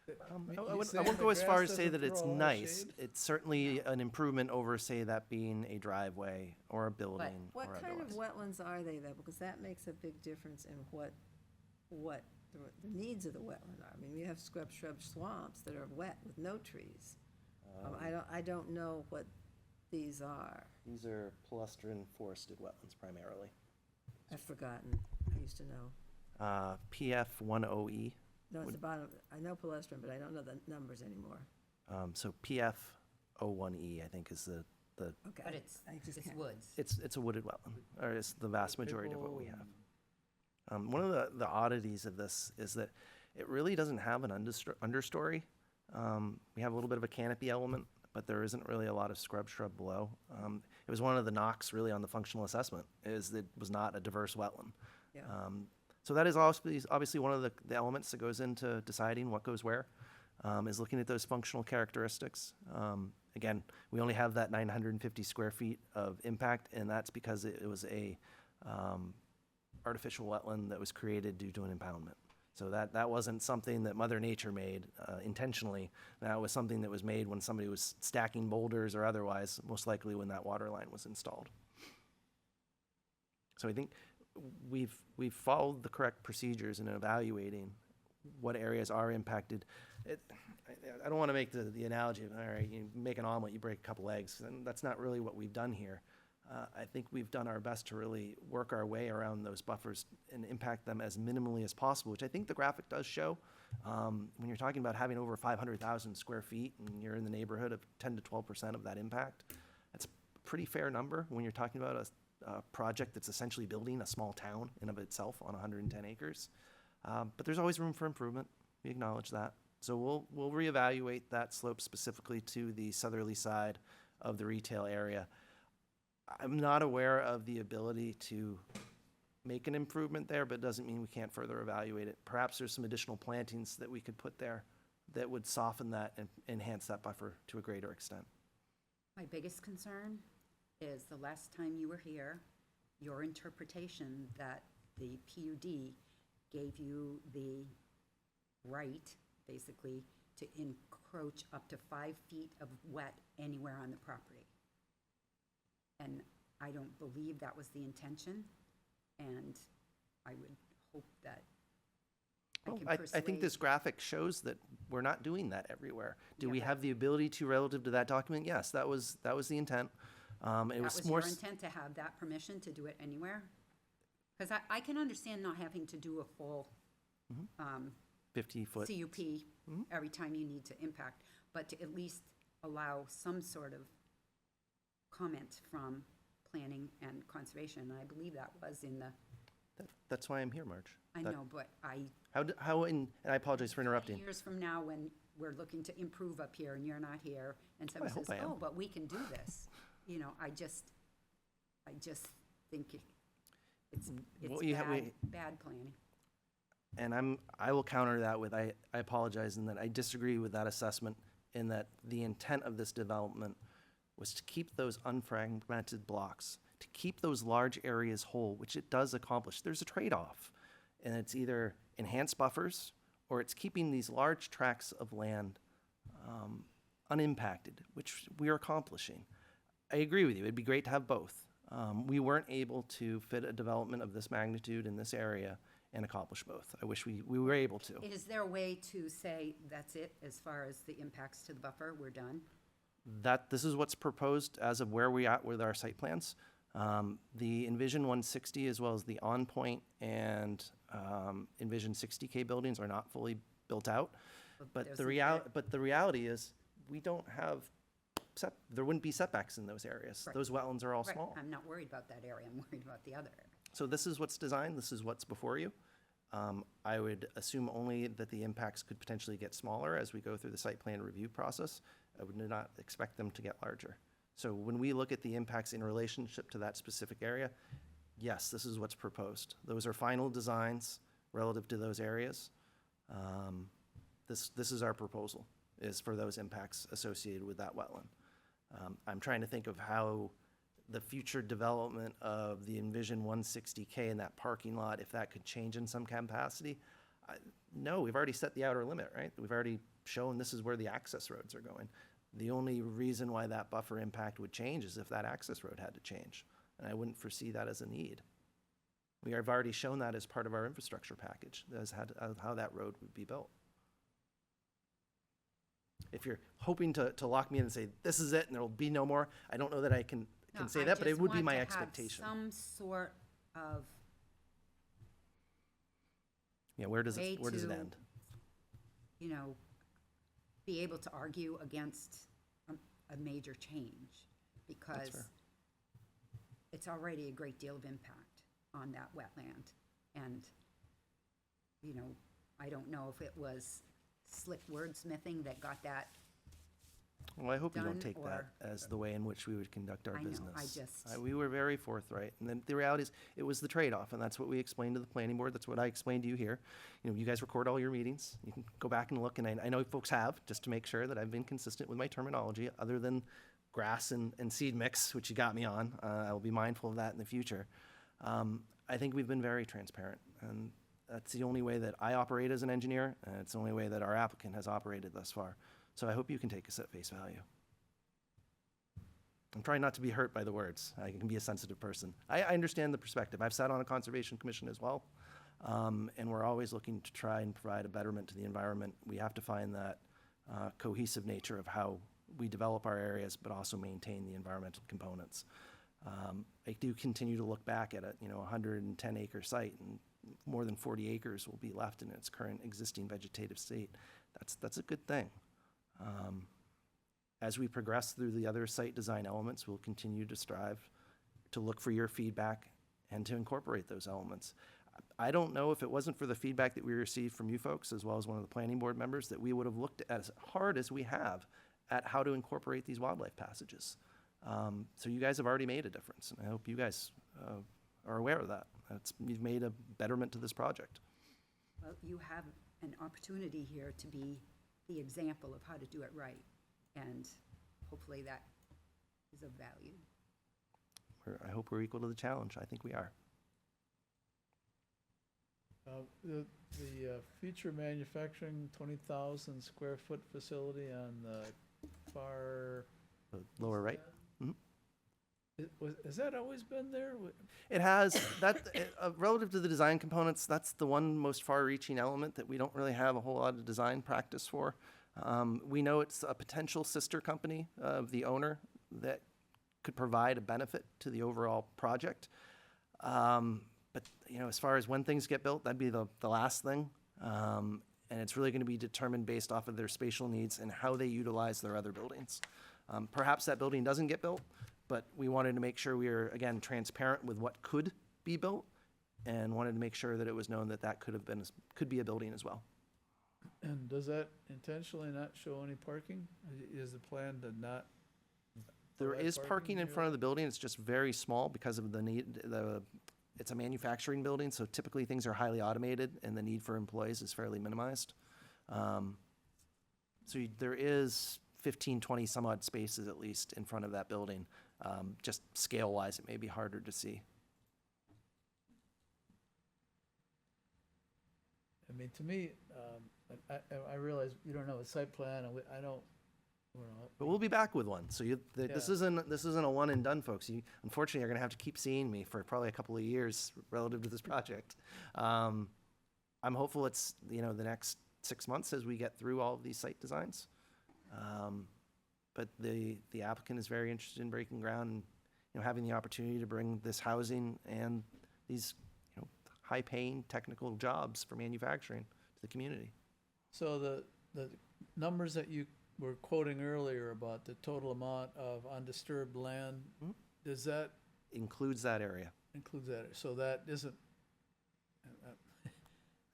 I You wouldn't saying go the as far grass as say doesn't that it's throw a lot of nice. shade? It's certainly an improvement over, say, that being a driveway or a building or What kind of otherwise. wetlands are they though? Because that makes a big difference in what the needs of the wetland are. I mean, we have scrub shrub swamps that are wet with no trees. I don't know what these are. These are palustrin forested wetlands primarily. I've forgotten. I used to know. PF10E. No, it's the bottom. I know palestrin, but I don't know the numbers anymore. So PF01E, I think, is the Okay. But it's I just can't- woods. it's a wooded wetland, or it's the vast majority of what we People have. One of the oddities of this is that it really doesn't have an understory. We have a little bit of a canopy element, but there isn't really a lot of scrub shrub below. It was one of the knocks really on the functional assessment, is that it was not a diverse wetland. Yeah. So that is obviously one of the elements that goes into deciding what goes where, is looking at those functional characteristics. Again, we only have that 950 square feet of impact, and that's because it was a artificial wetland that was created due to an impoundment. So that wasn't something that Mother Nature made intentionally. That was something that was made when somebody was stacking boulders or otherwise, most likely when that water line was installed. So I think we've followed the correct procedures in evaluating what areas are impacted. I don't want to make the analogy of, all right, you make an omelet, you break a couple eggs, and that's not really what we've done here. I think we've done our best to really work our way around those buffers and impact them as minimally as possible, which I think the graphic does show. When you're talking about having over 500,000 square feet and you're in the neighborhood of 10 to 12% of that impact, that's a pretty fair number when you're talking about a project that's essentially building a small town in of itself on 110 acres. But there's always room for improvement. We acknowledge that. So we'll reevaluate that slope specifically to the southerly side of the retail area. I'm not aware of the ability to make an improvement there, but it doesn't mean we can't further evaluate it. Perhaps there's some additional plantings that we could put there that would soften that and enhance that buffer to a greater extent. My biggest concern is the last time you were here, your interpretation that the PUD gave you the right, basically, to encroach up to 5 feet of wet anywhere on the property. And I don't believe that was the intention. And I would hope that I Well, can I persuade. think this graphic shows that we're not doing that everywhere. Do Yeah, we but- have the ability to relative to that document? Yes, that was the intent. It That was was more, your intent to have that permission to do it anywhere? Because I can understand not having to do a full 50-foot. CUP every time you need to impact, but to at least allow some sort of comment from planning and conservation. And I believe that was in the, That's why I'm here, Marge. I That- know, but and I apologize for interrupting. years from now, when we're looking to improve up here and you're not here, and someone hope says, I am. oh, but we can do this, you know, I just think it's Well, you have- bad planning. And I will counter that with, I apologize in that I disagree with that assessment in that the intent of this development was to keep those unfragmented blocks, to keep those large areas whole, which it does accomplish. There's a trade-off. And it's either enhanced buffers or it's keeping these large tracts of land unimpacted, which we are accomplishing. I agree with you. It'd be great to have both. We weren't able to fit a development of this magnitude in this area and accomplish both. I wish we were able to. Is there a way to say, that's it, as far as the impacts to the buffer, we're done? This is what's proposed as of where we at with our site plans. The Envision 160 as well as the On Point and Envision 60K buildings are not fully built out. But there's the some- reality is we don't have there wouldn't be setbacks in those areas. Right. Those wetlands are all Right, small. I'm not worried about that area, I'm worried about the other area. So this is what's designed, this is what's before you. I would assume only that the impacts could potentially get smaller as we go through the site plan review process. I would not expect them to get larger. So when we look at the impacts in relationship to that specific area, yes, this is what's proposed. Those are final designs relative to those areas. This is our proposal, is for those impacts associated with that wetland. I'm trying to think of how the future development of the Envision 160K in that parking lot, if that could change in some capacity. No, we've already set the outer limit, right? We've already shown this is where the access roads are going. The only reason why that buffer impact would change is if that access road had to change. And I wouldn't foresee that as a need. We have already shown that as part of our infrastructure package, as how that road would be built. If you're hoping to lock me in and say, this is it and there'll be no more, I don't know that I can No, say I that, but it just would be want my to have expectation. some sort of Yeah, where does way it to- end? you know, be able to argue against a major change, because fair. it's already a great deal of impact on that wetland. And, you know, I don't know if it was slick wordsmithing that got that. Well, I hope you don't done, take that or- as the way in which we would conduct our I know, business. I just- We were very forthright, and then the reality is, it was the trade-off, and that's what we explained to the planning board, that's what I explained to you here. You know, you guys record all your meetings, you can go back and look, and I know folks have, just to make sure that I've been consistent with my terminology, other than grass and seed mix, which you got me on. I will be mindful of that in the future. I think we've been very transparent, and that's the only way that I operate as an engineer, and it's the only way that our applicant has operated thus far. So I hope you can take us at face value. I'm trying not to be hurt by the words. I can be a sensitive person. I understand the perspective. I've sat on a conservation commission as well, and we're always looking to try and provide a betterment to the environment. We have to find that cohesive nature of how we develop our areas, but also maintain the environmental components. I do continue to look back at a 110-acre site, and more than 40 acres will be left in its current existing vegetative state. That's a good thing. As we progress through the other site design elements, we'll continue to strive to look for your feedback and to incorporate those elements. I don't know if it wasn't for the feedback that we received from you folks, as well as one of the planning board members, that we would have looked as hard as we have at how to incorporate these wildlife passages. So you guys have already made a difference, and I hope you guys are aware of that. You've made a betterment to this project. Well, you have an opportunity here to be the example of how to do it right, and hopefully that is of value. I hope we're equal to the challenge. I think we are. The future manufacturing 20,000 square foot facility on the far, The lower right? Has that always been there? It has, that, relative to the design components, that's the one most far-reaching element that we don't really have a whole lot of design practice for. We know it's a potential sister company of the owner that could provide a benefit to the overall project. But, you know, as far as when things get built, that'd be the last thing. And it's really gonna be determined based off of their spatial needs and how they utilize their other buildings. Perhaps that building doesn't get built, but we wanted to make sure we were, again, transparent with what could be built, and wanted to make sure that it was known that that could be a building as well. And does that intentionally not show any parking? Is the plan to not? There provide is parking in here? front of the building, it's just very small because of it's a manufacturing building, so typically things are highly automated and the need for employees is fairly minimized. There is 15, 20 some odd spaces at least in front of that building. Just scale-wise, it may be harder to see. I mean, to me, I realize you don't know a site plan, and I don't, you know. But we'll be back with one. So this Yeah. isn't a one and done, folks. You unfortunately are going to have to keep seeing me for probably a couple of years relative to this project. I'm hopeful it's, you know, the next 6 months as we get through all of these site designs. But the applicant is very interested in breaking ground and, you know, having the opportunity to bring this housing and these, you know, high-paying technical jobs for manufacturing to the community. So the numbers that you were quoting earlier about the total amount of undisturbed land, Mhm. does that Includes that area. include that? So that isn't,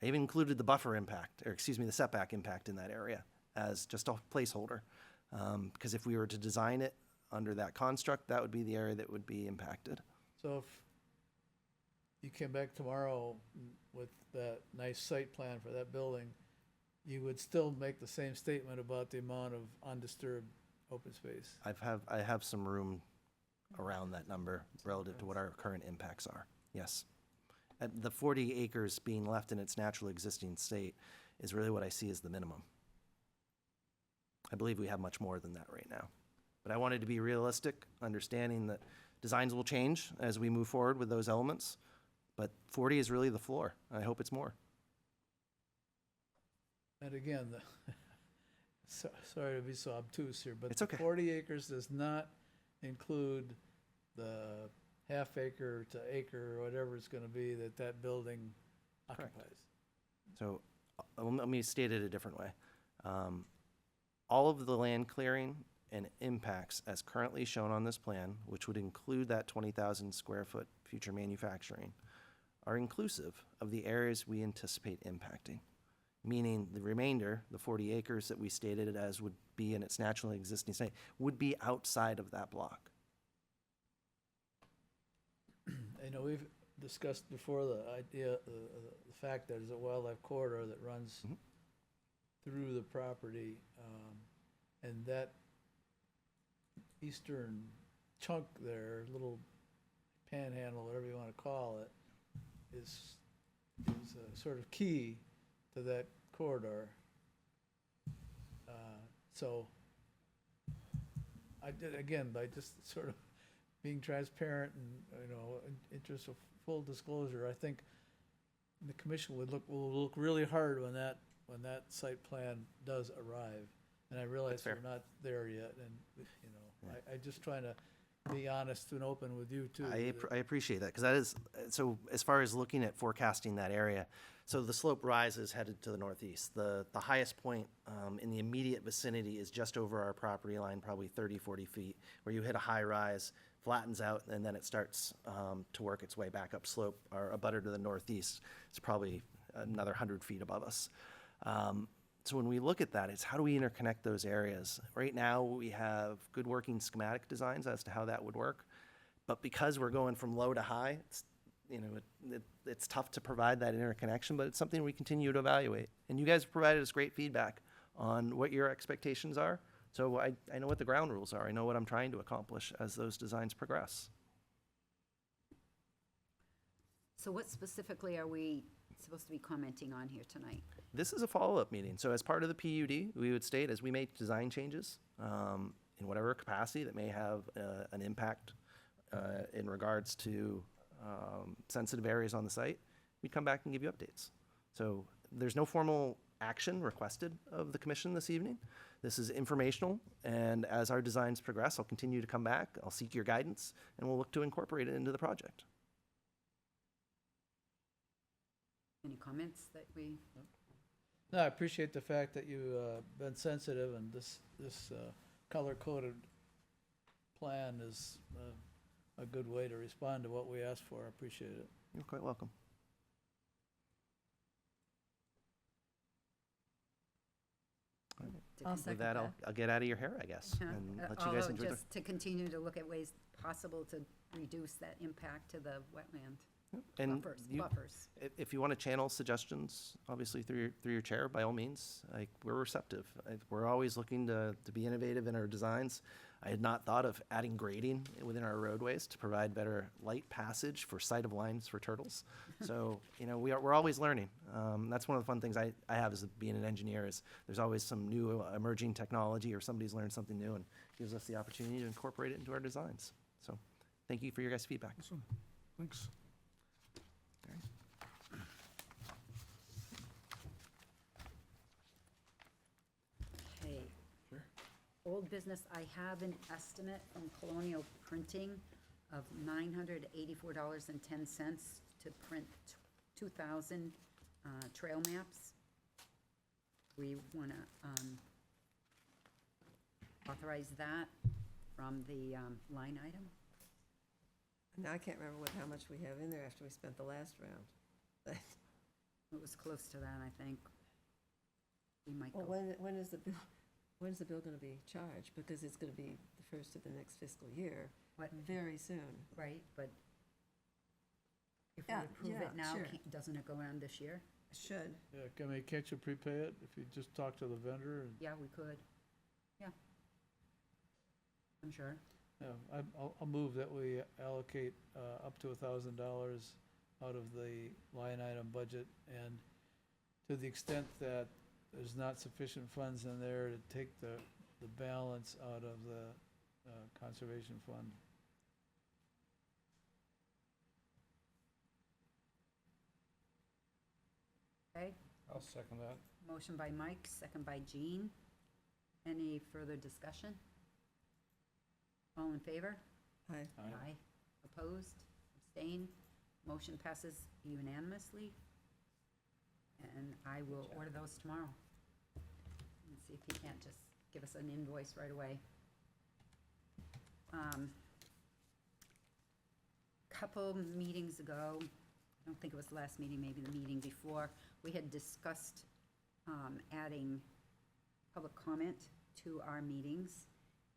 I even included the buffer impact, or excuse me, the setback impact in that area as just a placeholder. Because if we were to design it under that construct, that would be the area that would be impacted. so if you came back tomorrow with that nice site plan for that building, you would still make the same statement about the amount of undisturbed open space? I have some room around that number relative to what our current impacts are, yes. And the 40 acres being left in its natural existing state is really what I see as the minimum. I believe we have much more than that right now. But I wanted to be realistic, understanding that designs will change as we move forward with those elements. But 40 is really the floor. I hope it's more. And again, sorry to be so obtuse here, but It's the okay. 40 acres does not include the half acre to acre, or whatever it's gonna be that building Correct. occupies. So let me state it a different way. All of the land clearing and impacts as currently shown on this plan, which would include that 20,000 square foot future manufacturing, are inclusive of the areas we anticipate impacting. Meaning the remainder, the 40 acres that we stated as would be in its naturally existing state, would be outside of that block. I know we've discussed before the idea, the fact that there's a wildlife corridor that runs Mhm. through the property, and that eastern chunk there, little panhandle, whatever you wanna call it, is sort of key to that corridor. So, again, by just sort of being transparent and, you know, in interest of full disclosure, I think the commission will look really hard when that site plan does arrive. And I realize fair. we're not there yet, and, you know, I just trying to be honest and open with you too. I appreciate that, because that is, so as far as looking at forecasting that area, so the slope rises headed to the northeast. The highest point in the immediate vicinity is just over our property line, probably 30, 40 feet, where you hit a high rise, flattens out, and then it starts to work its way back up slope. Our abutter to the northeast is probably another 100 feet above us. So when we look at that, it's how do we interconnect those areas? Right now, we have good working schematic designs as to how that would work. But because we're going from low to high, it's, you know, it's tough to provide that interconnection, but it's something we continue to evaluate. And you guys have provided us great feedback on what your expectations are. So I know what the ground rules are. I know what I'm trying to accomplish as those designs progress. So what specifically are we supposed to be commenting on here tonight? This is a follow-up meeting. So as part of the PUD, we would state as we make design changes in whatever capacity that may have an impact in regards to sensitive areas on the site, we'd come back and give you updates. So there's no formal action requested of the commission this evening. This is informational, and as our designs progress, I'll continue to come back, I'll seek your guidance, and we'll look to incorporate it into the project. Any comments that we, No, I appreciate the fact that you've been sensitive, and this color-coded plan is a good way to respond to what we asked for. I appreciate it. You're quite welcome. to I'll con- second With that, that. I'll get out of your hair, I guess, and let you guys although enjoy the. just to continue to look at ways possible to reduce that impact to the wetland And buffers. if you want to channel suggestions, obviously through your chair, by all means, like, we're receptive. We're always looking to be innovative in our designs. I had not thought of adding grading within our roadways to provide better light passage for sight of lines for turtles. So, we're always learning. That's one of the fun things I have as being an engineer, is there's always some new emerging technology, or somebody's learned something new and gives us the opportunity to incorporate it into our designs. So thank you for your guys' feedback. Awesome. Thanks. Okay. Sure. Old business, I have an estimate from Colonial Printing of $984.10 to print 2,000 trail maps. We want to authorize that from the line item. Now, I can't remember how much we have in there after we spent the last round. It was close to that, I think. We might Well, go, when is the bill gonna be charged? Because it's gonna be the first of the next fiscal year, what, very soon. right, but if we Yeah, approve yeah, it now, sure. doesn't it go around this year? Should. Yeah, can't you prepay it if you just talk to the vendor? And Yeah, we could. Yeah. I'm sure. yeah, I'll move that we allocate up to $1,000 out of the line item budget, and to the extent that there's not sufficient funds in there to take the balance out of the conservation fund. Okay, I'll second that. motion by Mike, second by Jean. Any further discussion? All in favor? Aye. Aye. Opposed? Abstained? Motion passes unanimously. And I will order those tomorrow. And see if he can't just give us an invoice right away. Couple meetings ago, I don't think it was the last meeting, maybe the meeting before, we had discussed adding public comment to our meetings,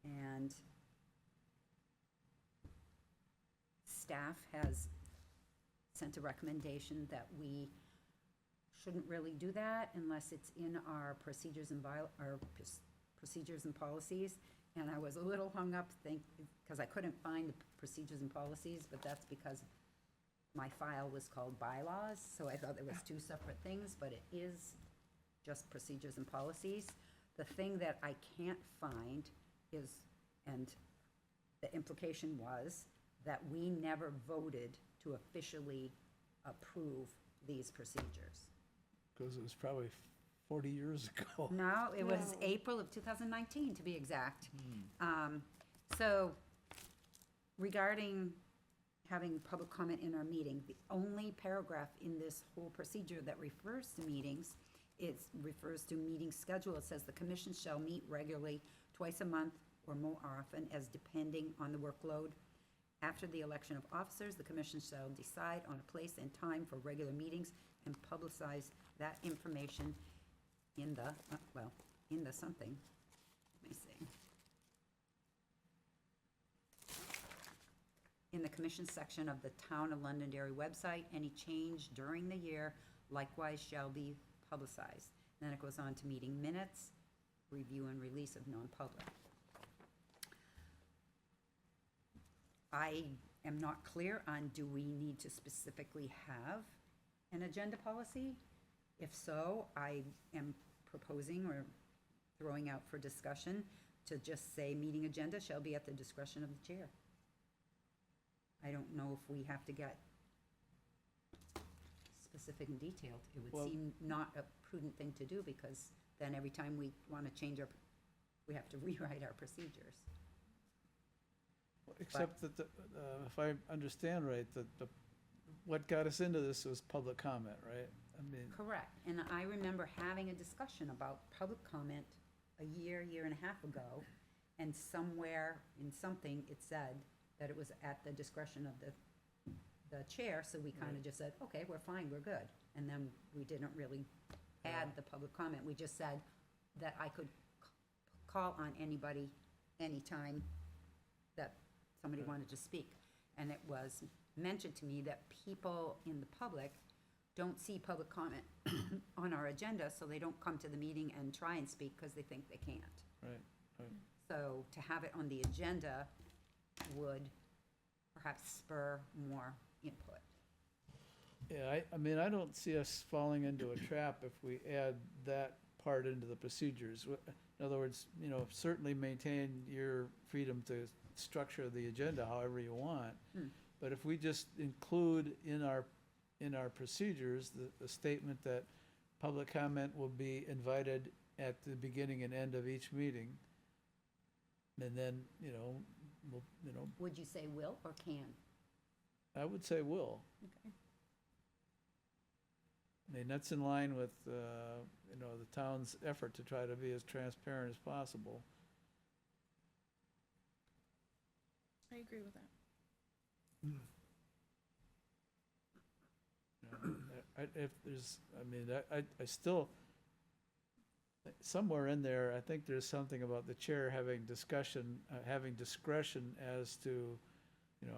and staff has sent a recommendation that we shouldn't really do that unless it's in our procedures and procedures and policies. And I was a little hung up, because I couldn't find the procedures and policies, but that's because my file was called bylaws, so I thought it was two separate things, but it is just procedures and policies. The thing that I can't find is, and the implication was, that we never voted to officially approve these procedures. Because it was probably 40 years ago. No, it was No. April of 2019, to be exact. So regarding having public comment in our meeting, the only paragraph in this whole procedure that refers to meetings, refers to meeting schedule. It says the commission shall meet regularly twice a month or more often, as depending on the workload. After the election of officers, the commission shall decide on a place and time for regular meetings and publicize that information in the, in the something. Let me see. In the commission section of the Town of Londonderry website, any change during the year likewise shall be publicized. Then it goes on to meeting minutes, review and release of non-public. I am not clear on, do we need to specifically have an agenda policy? If so, I am proposing or throwing out for discussion to just say, meeting agenda shall be at the discretion of the chair. I don't know if we have to get specific and detailed. It would Well- seem not a prudent thing to do, because then every time we want to change our, we have to rewrite our procedures. Except that, if I understand right, what got us into this was public comment, right? I mean, Correct, and I remember having a discussion about public comment a year and a half ago, and somewhere in something, it said that it was at the discretion of the chair, so we kind of just said, okay, we're fine, we're good. And then we didn't really add the public comment, we just said that I could call on anybody, anytime that somebody Right. wanted to speak. And it was mentioned to me that people in the public don't see public comment on our agenda, so they don't come to the meeting and try and speak because they think they can't. right, right. So to have it on the agenda would perhaps spur more input. Yeah, I mean, I don't see us falling into a trap if we add that part into the procedures. In other words, you know, certainly maintain your freedom to structure the agenda however you want. Hmm. But if we just include in our procedures, the statement that public comment will be invited at the beginning and end of each meeting, and then, Would you say will or can? I would say will. Okay. I mean, that's in line with, the town's effort to try to be as transparent as possible. I agree with that. You know, if there's, I still, somewhere in there, I think there's something about the chair having discussion, having discretion as to,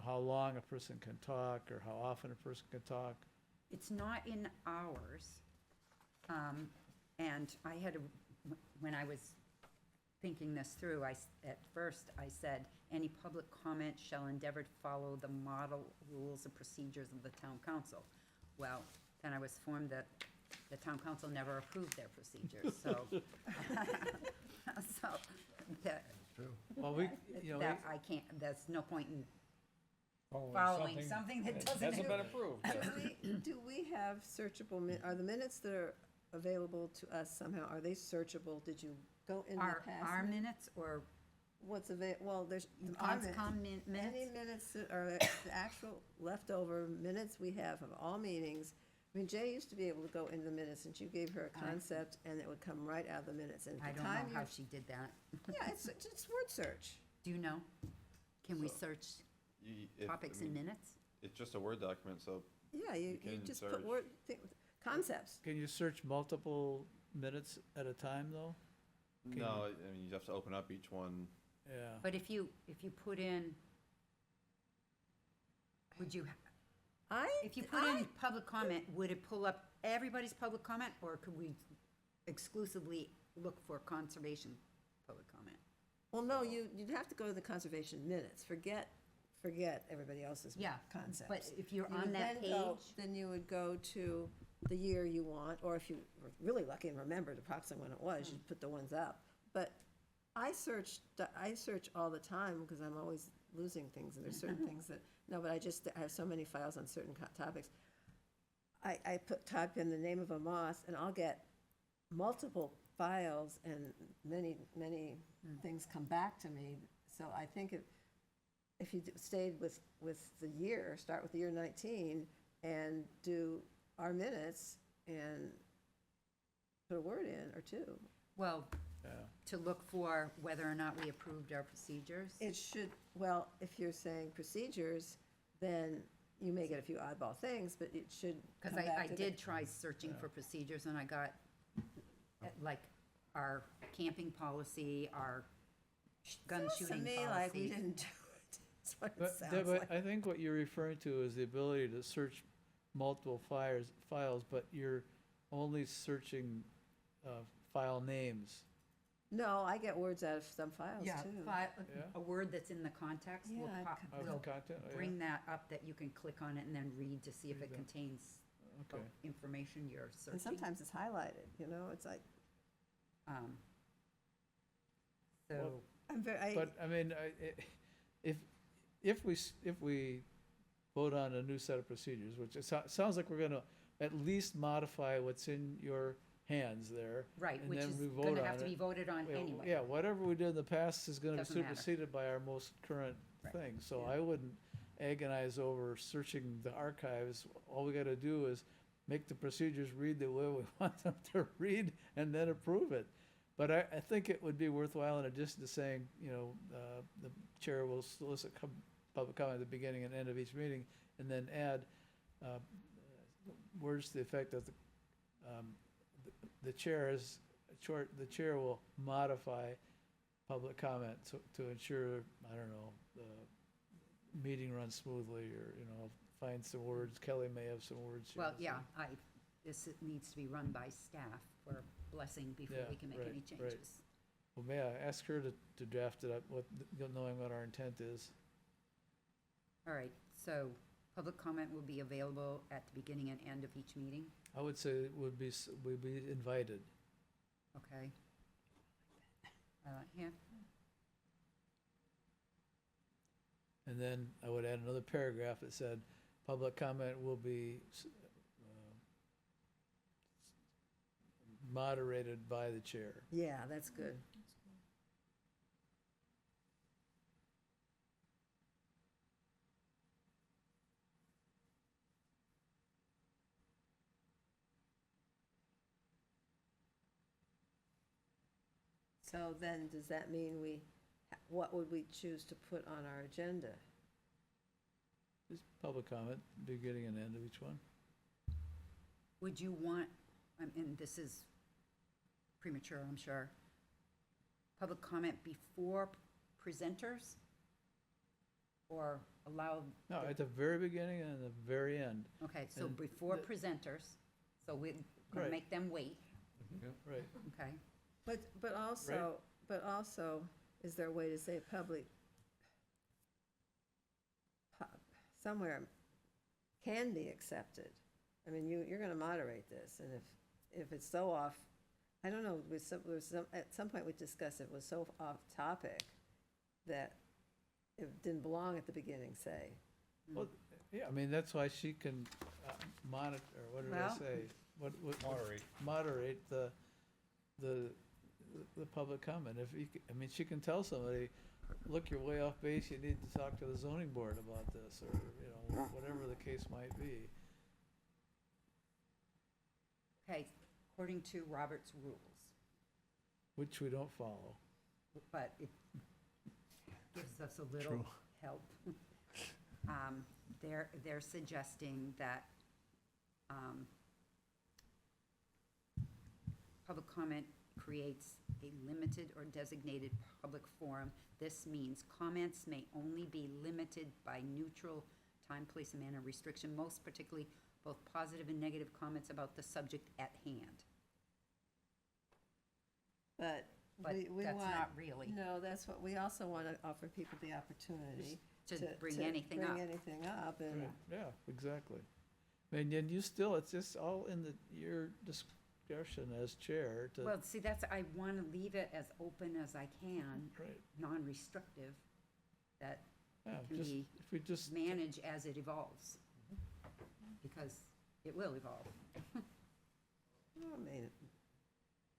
how long a person can talk or how often a person can talk. It's not in ours. And I had, when I was thinking this through, at first I said, any public comment shall endeavor to follow the model rules and procedures of the town council. Well, then I was informed that the town council never approved their procedures, so. So, that, Well, that I can't, there's no point in following something that doesn't. Hasn't been approved. Do we have searchable, are the minutes that are available to us somehow, are they searchable? Did you go in the past? Our minutes or What's well, there's. our minutes. conscom minutes? Any minutes that are the actual leftover minutes we have of all meetings. I mean, Jay used to be able to go into the minutes, and you gave her a concept, and it would come right out of the minutes. And I at the don't know time how you, she did that. yeah, it's word search. Do you know? Can we So- search If- topics I in mean, minutes? It's just a Word document, so Yeah, you can just search. put concepts. can you search multiple minutes at a time, though? Can no, I mean, you have to open up each one. Yeah. But if you put in, would you, if you put in public comment, would it pull up everybody's public comment, or could we exclusively look for conservation public comment? Well, no, you'd have to go to the conservation minutes. Forget everybody else's Yeah, concepts. But if you're You on would that then go- page, Then you would go to the year you want, or if you were really lucky and remembered approximately when it was, you'd put the ones up. But I search all the time, because I'm always losing things, and there's certain things that, no, but I have so many files on certain topics. I type in the name of a moss, and I'll get multiple files, and many things come back to me. So I think if you stayed with the year, start with the year 19, and do our minutes, and put a word in or two. well, Yeah. to look for whether or not we approved our procedures? It should, well, if you're saying procedures, then you may get a few oddball things, but it should come Because back I to the- did try searching for procedures, and I got, like, our camping policy, our gun Sounds shooting to me like we policy. didn't do it. That's what it But, sounds Deb, like. I think what you're referring to is the ability to search multiple files, but you're only searching file names. No, I get words out of some files Yeah, too. Yeah. a word that's in the context will Yeah, pop, Of will content, oh, yeah. bring that up, that you can click on it and then read to see if Read it that. contains the Okay. information you're searching. And sometimes it's highlighted, it's like, Um, Well, So, I'm very, But, I mean, if we vote on a new set of procedures, which it sounds like we're gonna at least modify what's in your hands there. Right, And which then is we vote gonna on have to it. be voted on Yeah, anyway. Yeah, whatever we did in the past is gonna be Doesn't matter. superseded by our most current Right. thing. So Yeah. I wouldn't agonize over searching the archives. All we gotta do is make the procedures read the way we want them to read and then approve it. But I think it would be worthwhile, in addition to saying, the chair will solicit public comment at the beginning and end of each meeting, and then add words to the effect that the chair will modify public comment to ensure, I don't know, the meeting runs smoothly, or, find some words. Kelly may have some words. she Well, wants to- yeah, this needs to be run by staff for blessing before Yeah, we can make right, any right. changes. Well, may I ask her to draft it up, knowing what our intent is? All right, so public comment will be available at the beginning and end of each meeting, I would say it would be, would be invited. okay? Yeah, And then I would add another paragraph that said, public comment will be moderated by the chair. Yeah, that's good. So then, does that mean what would we choose to put on our agenda? Just public comment, beginning and end of each one. would you want, and this is premature, I'm sure, public comment before presenters? Or allow, No, at the very beginning and the very end, okay, so And before the- presenters, so we're gonna Right. make them wait, right. okay? But also, is there a way to say public, somewhere can be accepted? I mean, you're gonna moderate this, and if it's so off, I don't know, at some point we discussed it was so off topic that it didn't belong at the beginning, say. Well, yeah, I mean, that's why she can monitor, or what did I Well- say? What? Moderate the public comment. If you, I mean, she can tell somebody, look, you're way off base, you need to talk to the zoning board about this, or, whatever the case might be. Okay, according to Robert's rules, Which we don't follow. but it gives us a little help. They're suggesting that, public comment creates a limited or designated public forum. This means comments may only be limited by neutral time, place, and manner restriction, most particularly both positive and negative comments about the subject at hand. But But we that's want. not really. No, that's what, we also want to offer people the opportunity To bring anything up. Bring anything up, and, Right, yeah, exactly. I mean, and you still, it's just all in your discretion as chair to, Well, see, I want to leave it as open as I can, right, non-restrictive, that yeah, can just, be if we just, manage as it evolves. Because it will evolve. I mean,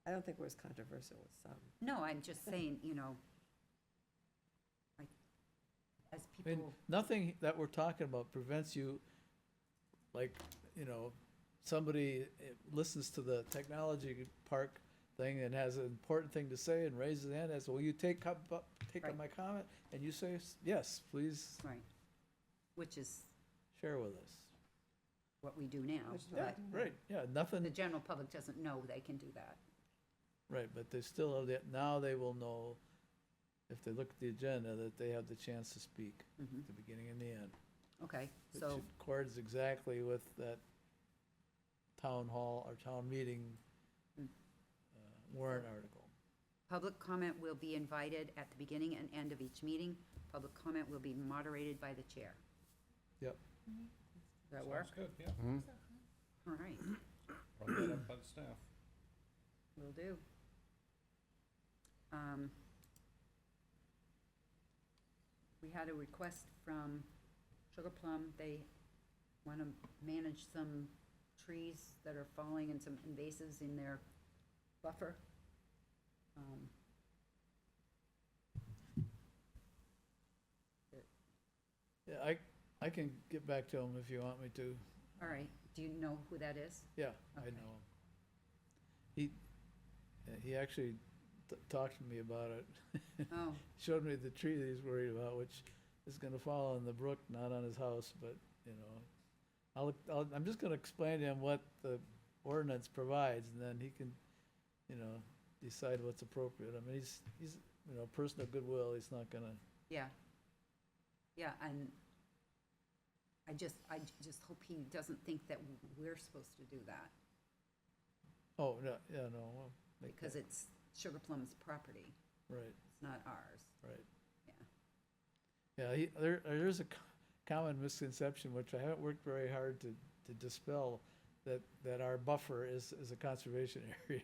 I don't think we're as controversial as some. No, I'm just saying, like, as I mean, people, nothing that we're talking about prevents you, like, somebody listens to the technology park thing and has an important thing to say and raises his hand and says, will you take up Right. my comment? And you say, yes, please right, which is share with us. what we do now. Which is Yeah, what right, yeah, nothing. The general public doesn't know they can do that. Right, but they still have that, now they will know, if they look at the agenda, that they have the chance to speak Mhm. at the beginning and the end. Okay, Which so, accords exactly with that town hall or town meeting Mm. warrant article. public comment will be invited at the beginning and end of each meeting. Public comment will be moderated by the chair. Yep. Does that work? Sounds good, yeah. All right, Run that up by the staff. will do. We had a request from Sugar Plum, they want to manage some trees that are falling and some invasives in their buffer. Yeah, I can get back to him if you want me to. All right, do you know who that is? Yeah, I Okay. know him. He actually talked to me about it. Oh, Showed me the tree that he's worried about, which is gonna fall in the brook, not on his house, but, you know. I'm just gonna explain to him what the ordinance provides, and then he can, you know, decide what's appropriate. I mean, he's, you know, a person of goodwill, he's not gonna, yeah. Yeah, and I just hope he doesn't think that we're supposed to do that, oh, no, yeah, no, well, make because that, it's Sugar Plum's property, right, it's not ours. right. Yeah. Yeah, there's a common misconception, which I haven't worked very hard to dispel, that our buffer is a conservation area.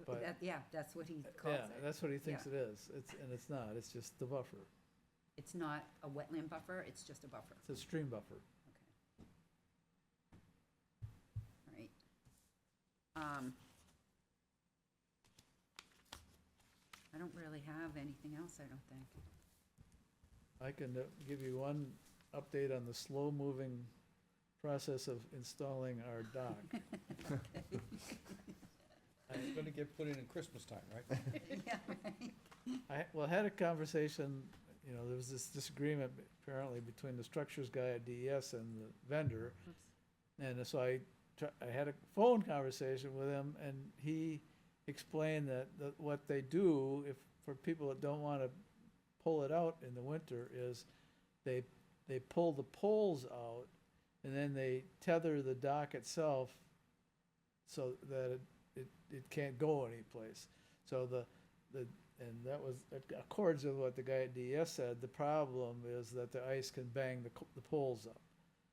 But, Yeah, that's what he calls yeah, it. that's what he thinks Yeah. it is. And it's not, it's just the buffer. It's not a wetland buffer, it's just a buffer. It's a stream buffer. Okay. All right. I don't really have anything else, I don't think. I can give you one update on the slow-moving process of installing our dock. It's gonna get put in Christmas time, right? Yeah, right. I had a conversation, you know, there was this disagreement apparently between the structures guy at DES and the vendor. And so I had a phone conversation with him, and he explained that what they do, if, for people that don't want to pull it out in the winter, is they pull the poles out, and then they tether the dock itself so that it can't go anyplace. So and that was, it accords with what the guy at DES said. The problem is that the ice can bang the poles up.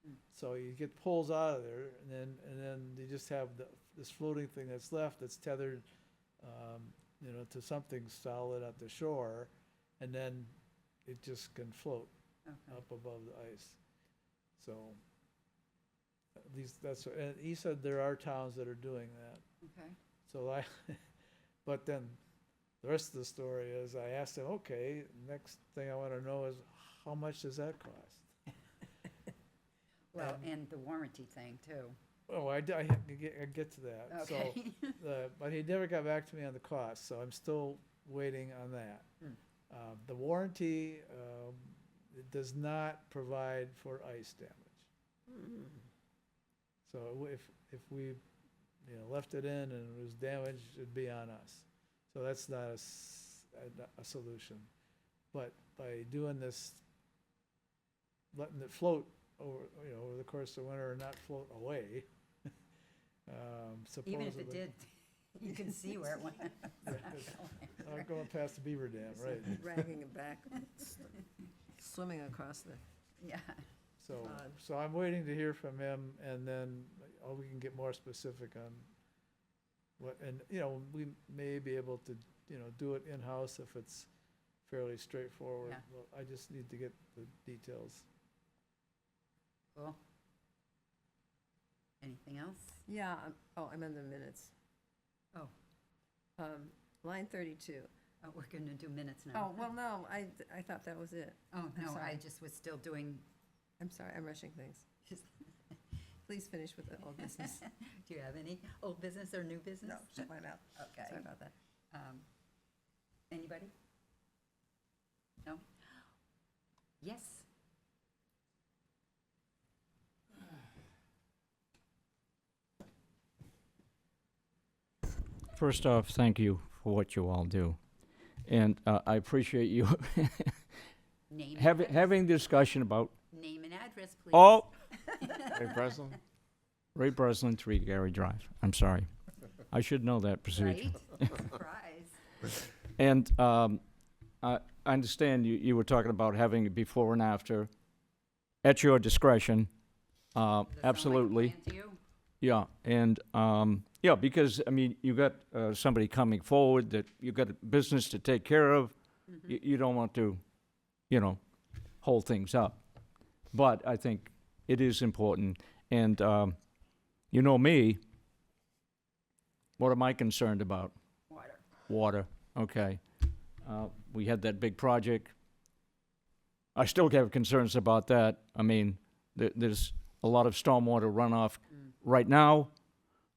Mm. So you get poles out of there, and then you just have this floating thing that's left that's tethered, you know, to something solid at the shore, and then it just can float Okay. up above the ice. So and he said there are towns that are doing that. Okay. So but then the rest of the story is, I asked him, okay, next thing I want to know is, how much does that cost? Well, and the warranty thing too. Oh, I get to that. Okay. So, but he never got back to me on the cost, so I'm still waiting on that. Hmm. The warranty, it does not provide for ice damage. So if we, you know, left it in and it was damaged, it'd be on us. So that's not a solution. But by doing this, letting it float over, you know, over the course of winter and not float away, supposedly. Even if it did, you can see where it went. I'm going past the beaver dam, right. Dragging it back, swimming across the Yeah. So, Odd. so I'm waiting to hear from him, and then we can get more specific on what, and, you know, we may be able to, you know, do it in-house if it's fairly straightforward. Yeah. Well, I just need to get the details. Cool. Anything else? Yeah, I'm in the minutes. Oh. Line 32. Oh, we're gonna do minutes now. Oh, well, no, I thought that was it. Oh, I'm no, I sorry. just was still doing, I'm sorry, I'm rushing things. Please finish with the old business. do you have any old business or new business? No, shut my mouth. Okay. Sorry about that. Anybody? No? Yes? First off, thank you for what you all do. And I appreciate you Name and address. having discussion about, Name and address, please. oh, Hey, Breslin? Ray Breslin, 3 Gary Drive. I'm sorry. I should know that procedure. Right? Surprise. And I understand you were talking about having it before and after, at your discretion. Does that sound like a Absolutely. plan to you? Yeah, and, yeah, because, I mean, you got somebody coming forward that you got a business to take care of. Mhm. You don't want to, you know, hold things up. but I think it is important. And you know me, what am I concerned about? Water. Water, okay. We had that big project. I still have concerns about that. I mean, there's a lot of stormwater runoff right now.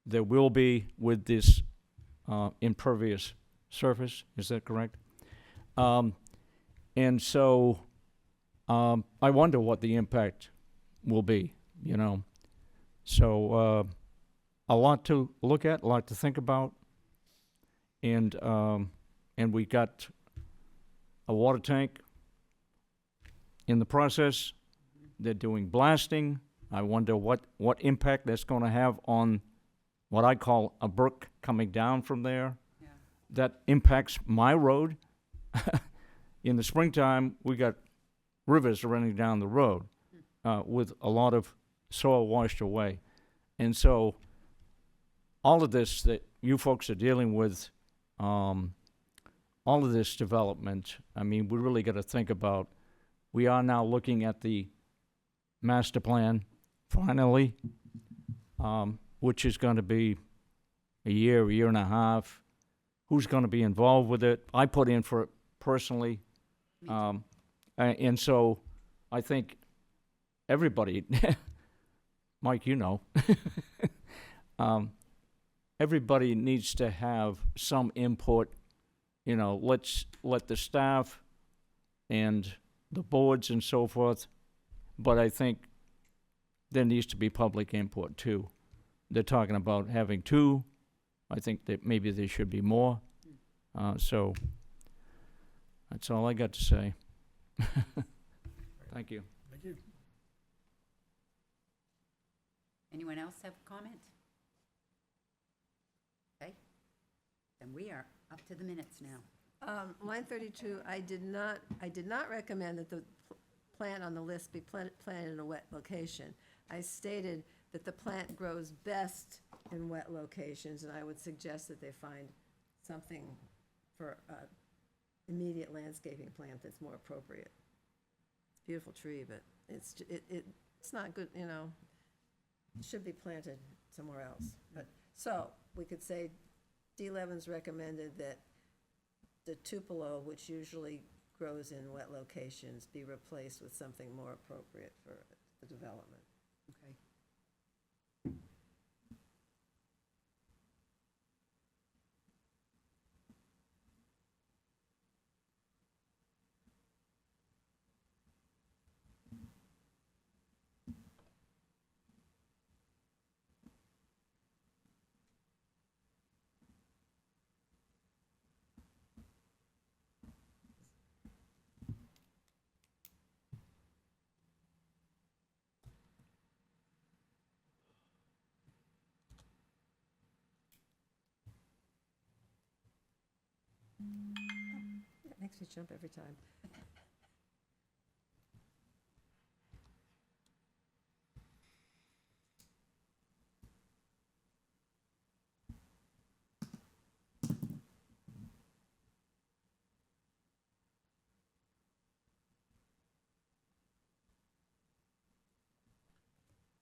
There will be with this impervious surface, is that correct? And so I wonder what the impact will be, you know. So a lot to look at, a lot to think about. And we got a water tank in the process. They're doing blasting. I wonder what impact that's going to have on what I call a brook coming down from there. Yeah. That impacts my road. In the springtime, we got rivers running down the road with a lot of soil washed away. And so all of this that you folks are dealing with, all of this development, I mean, we really got to think about, we are now looking at the master plan, finally, which is going to be a year and a half. Who's going to be involved with it? I put in for it personally. And so I think everybody, Mike, you know, everybody needs to have some input. You know, let's let the staff and the boards and so forth, but I think there needs to be public input too. They're talking about having 2. I think that maybe there should be more. So that's all I got to say. Thank you. Thank you. Anyone else have a comment? Okay, then we are up to the minutes now. Line 32, I did not recommend that the plant on the list be planted in a wet location. I stated that the plant grows best in wet locations, and I would suggest that they find something for immediate landscaping plant that's more appropriate. It's a beautiful tree, but it's not good, you know. It should be planted somewhere else. But so we could say D11's recommended that the tupelo, which usually grows in wet locations, be replaced with something more appropriate for the development. Okay. It makes me jump every time.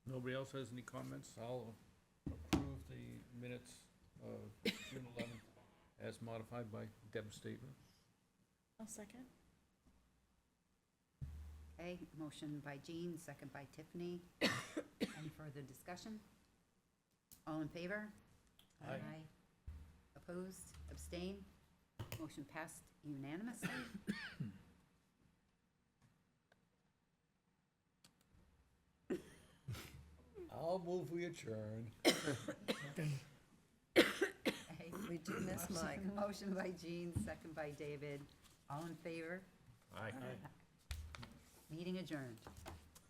Nobody else has any comments? I'll approve the minutes of June 11th as modified by Deb's statement. I'll second. Okay, motion by Jean, second by Tiffany. Any further discussion? All in favor? Aye. Opposed, abstain? Motion passed unanimously. I'll move we adjourn. Okay, We do miss Mike. motion by Jean, second by David. All in favor? Aye. Meeting adjourned.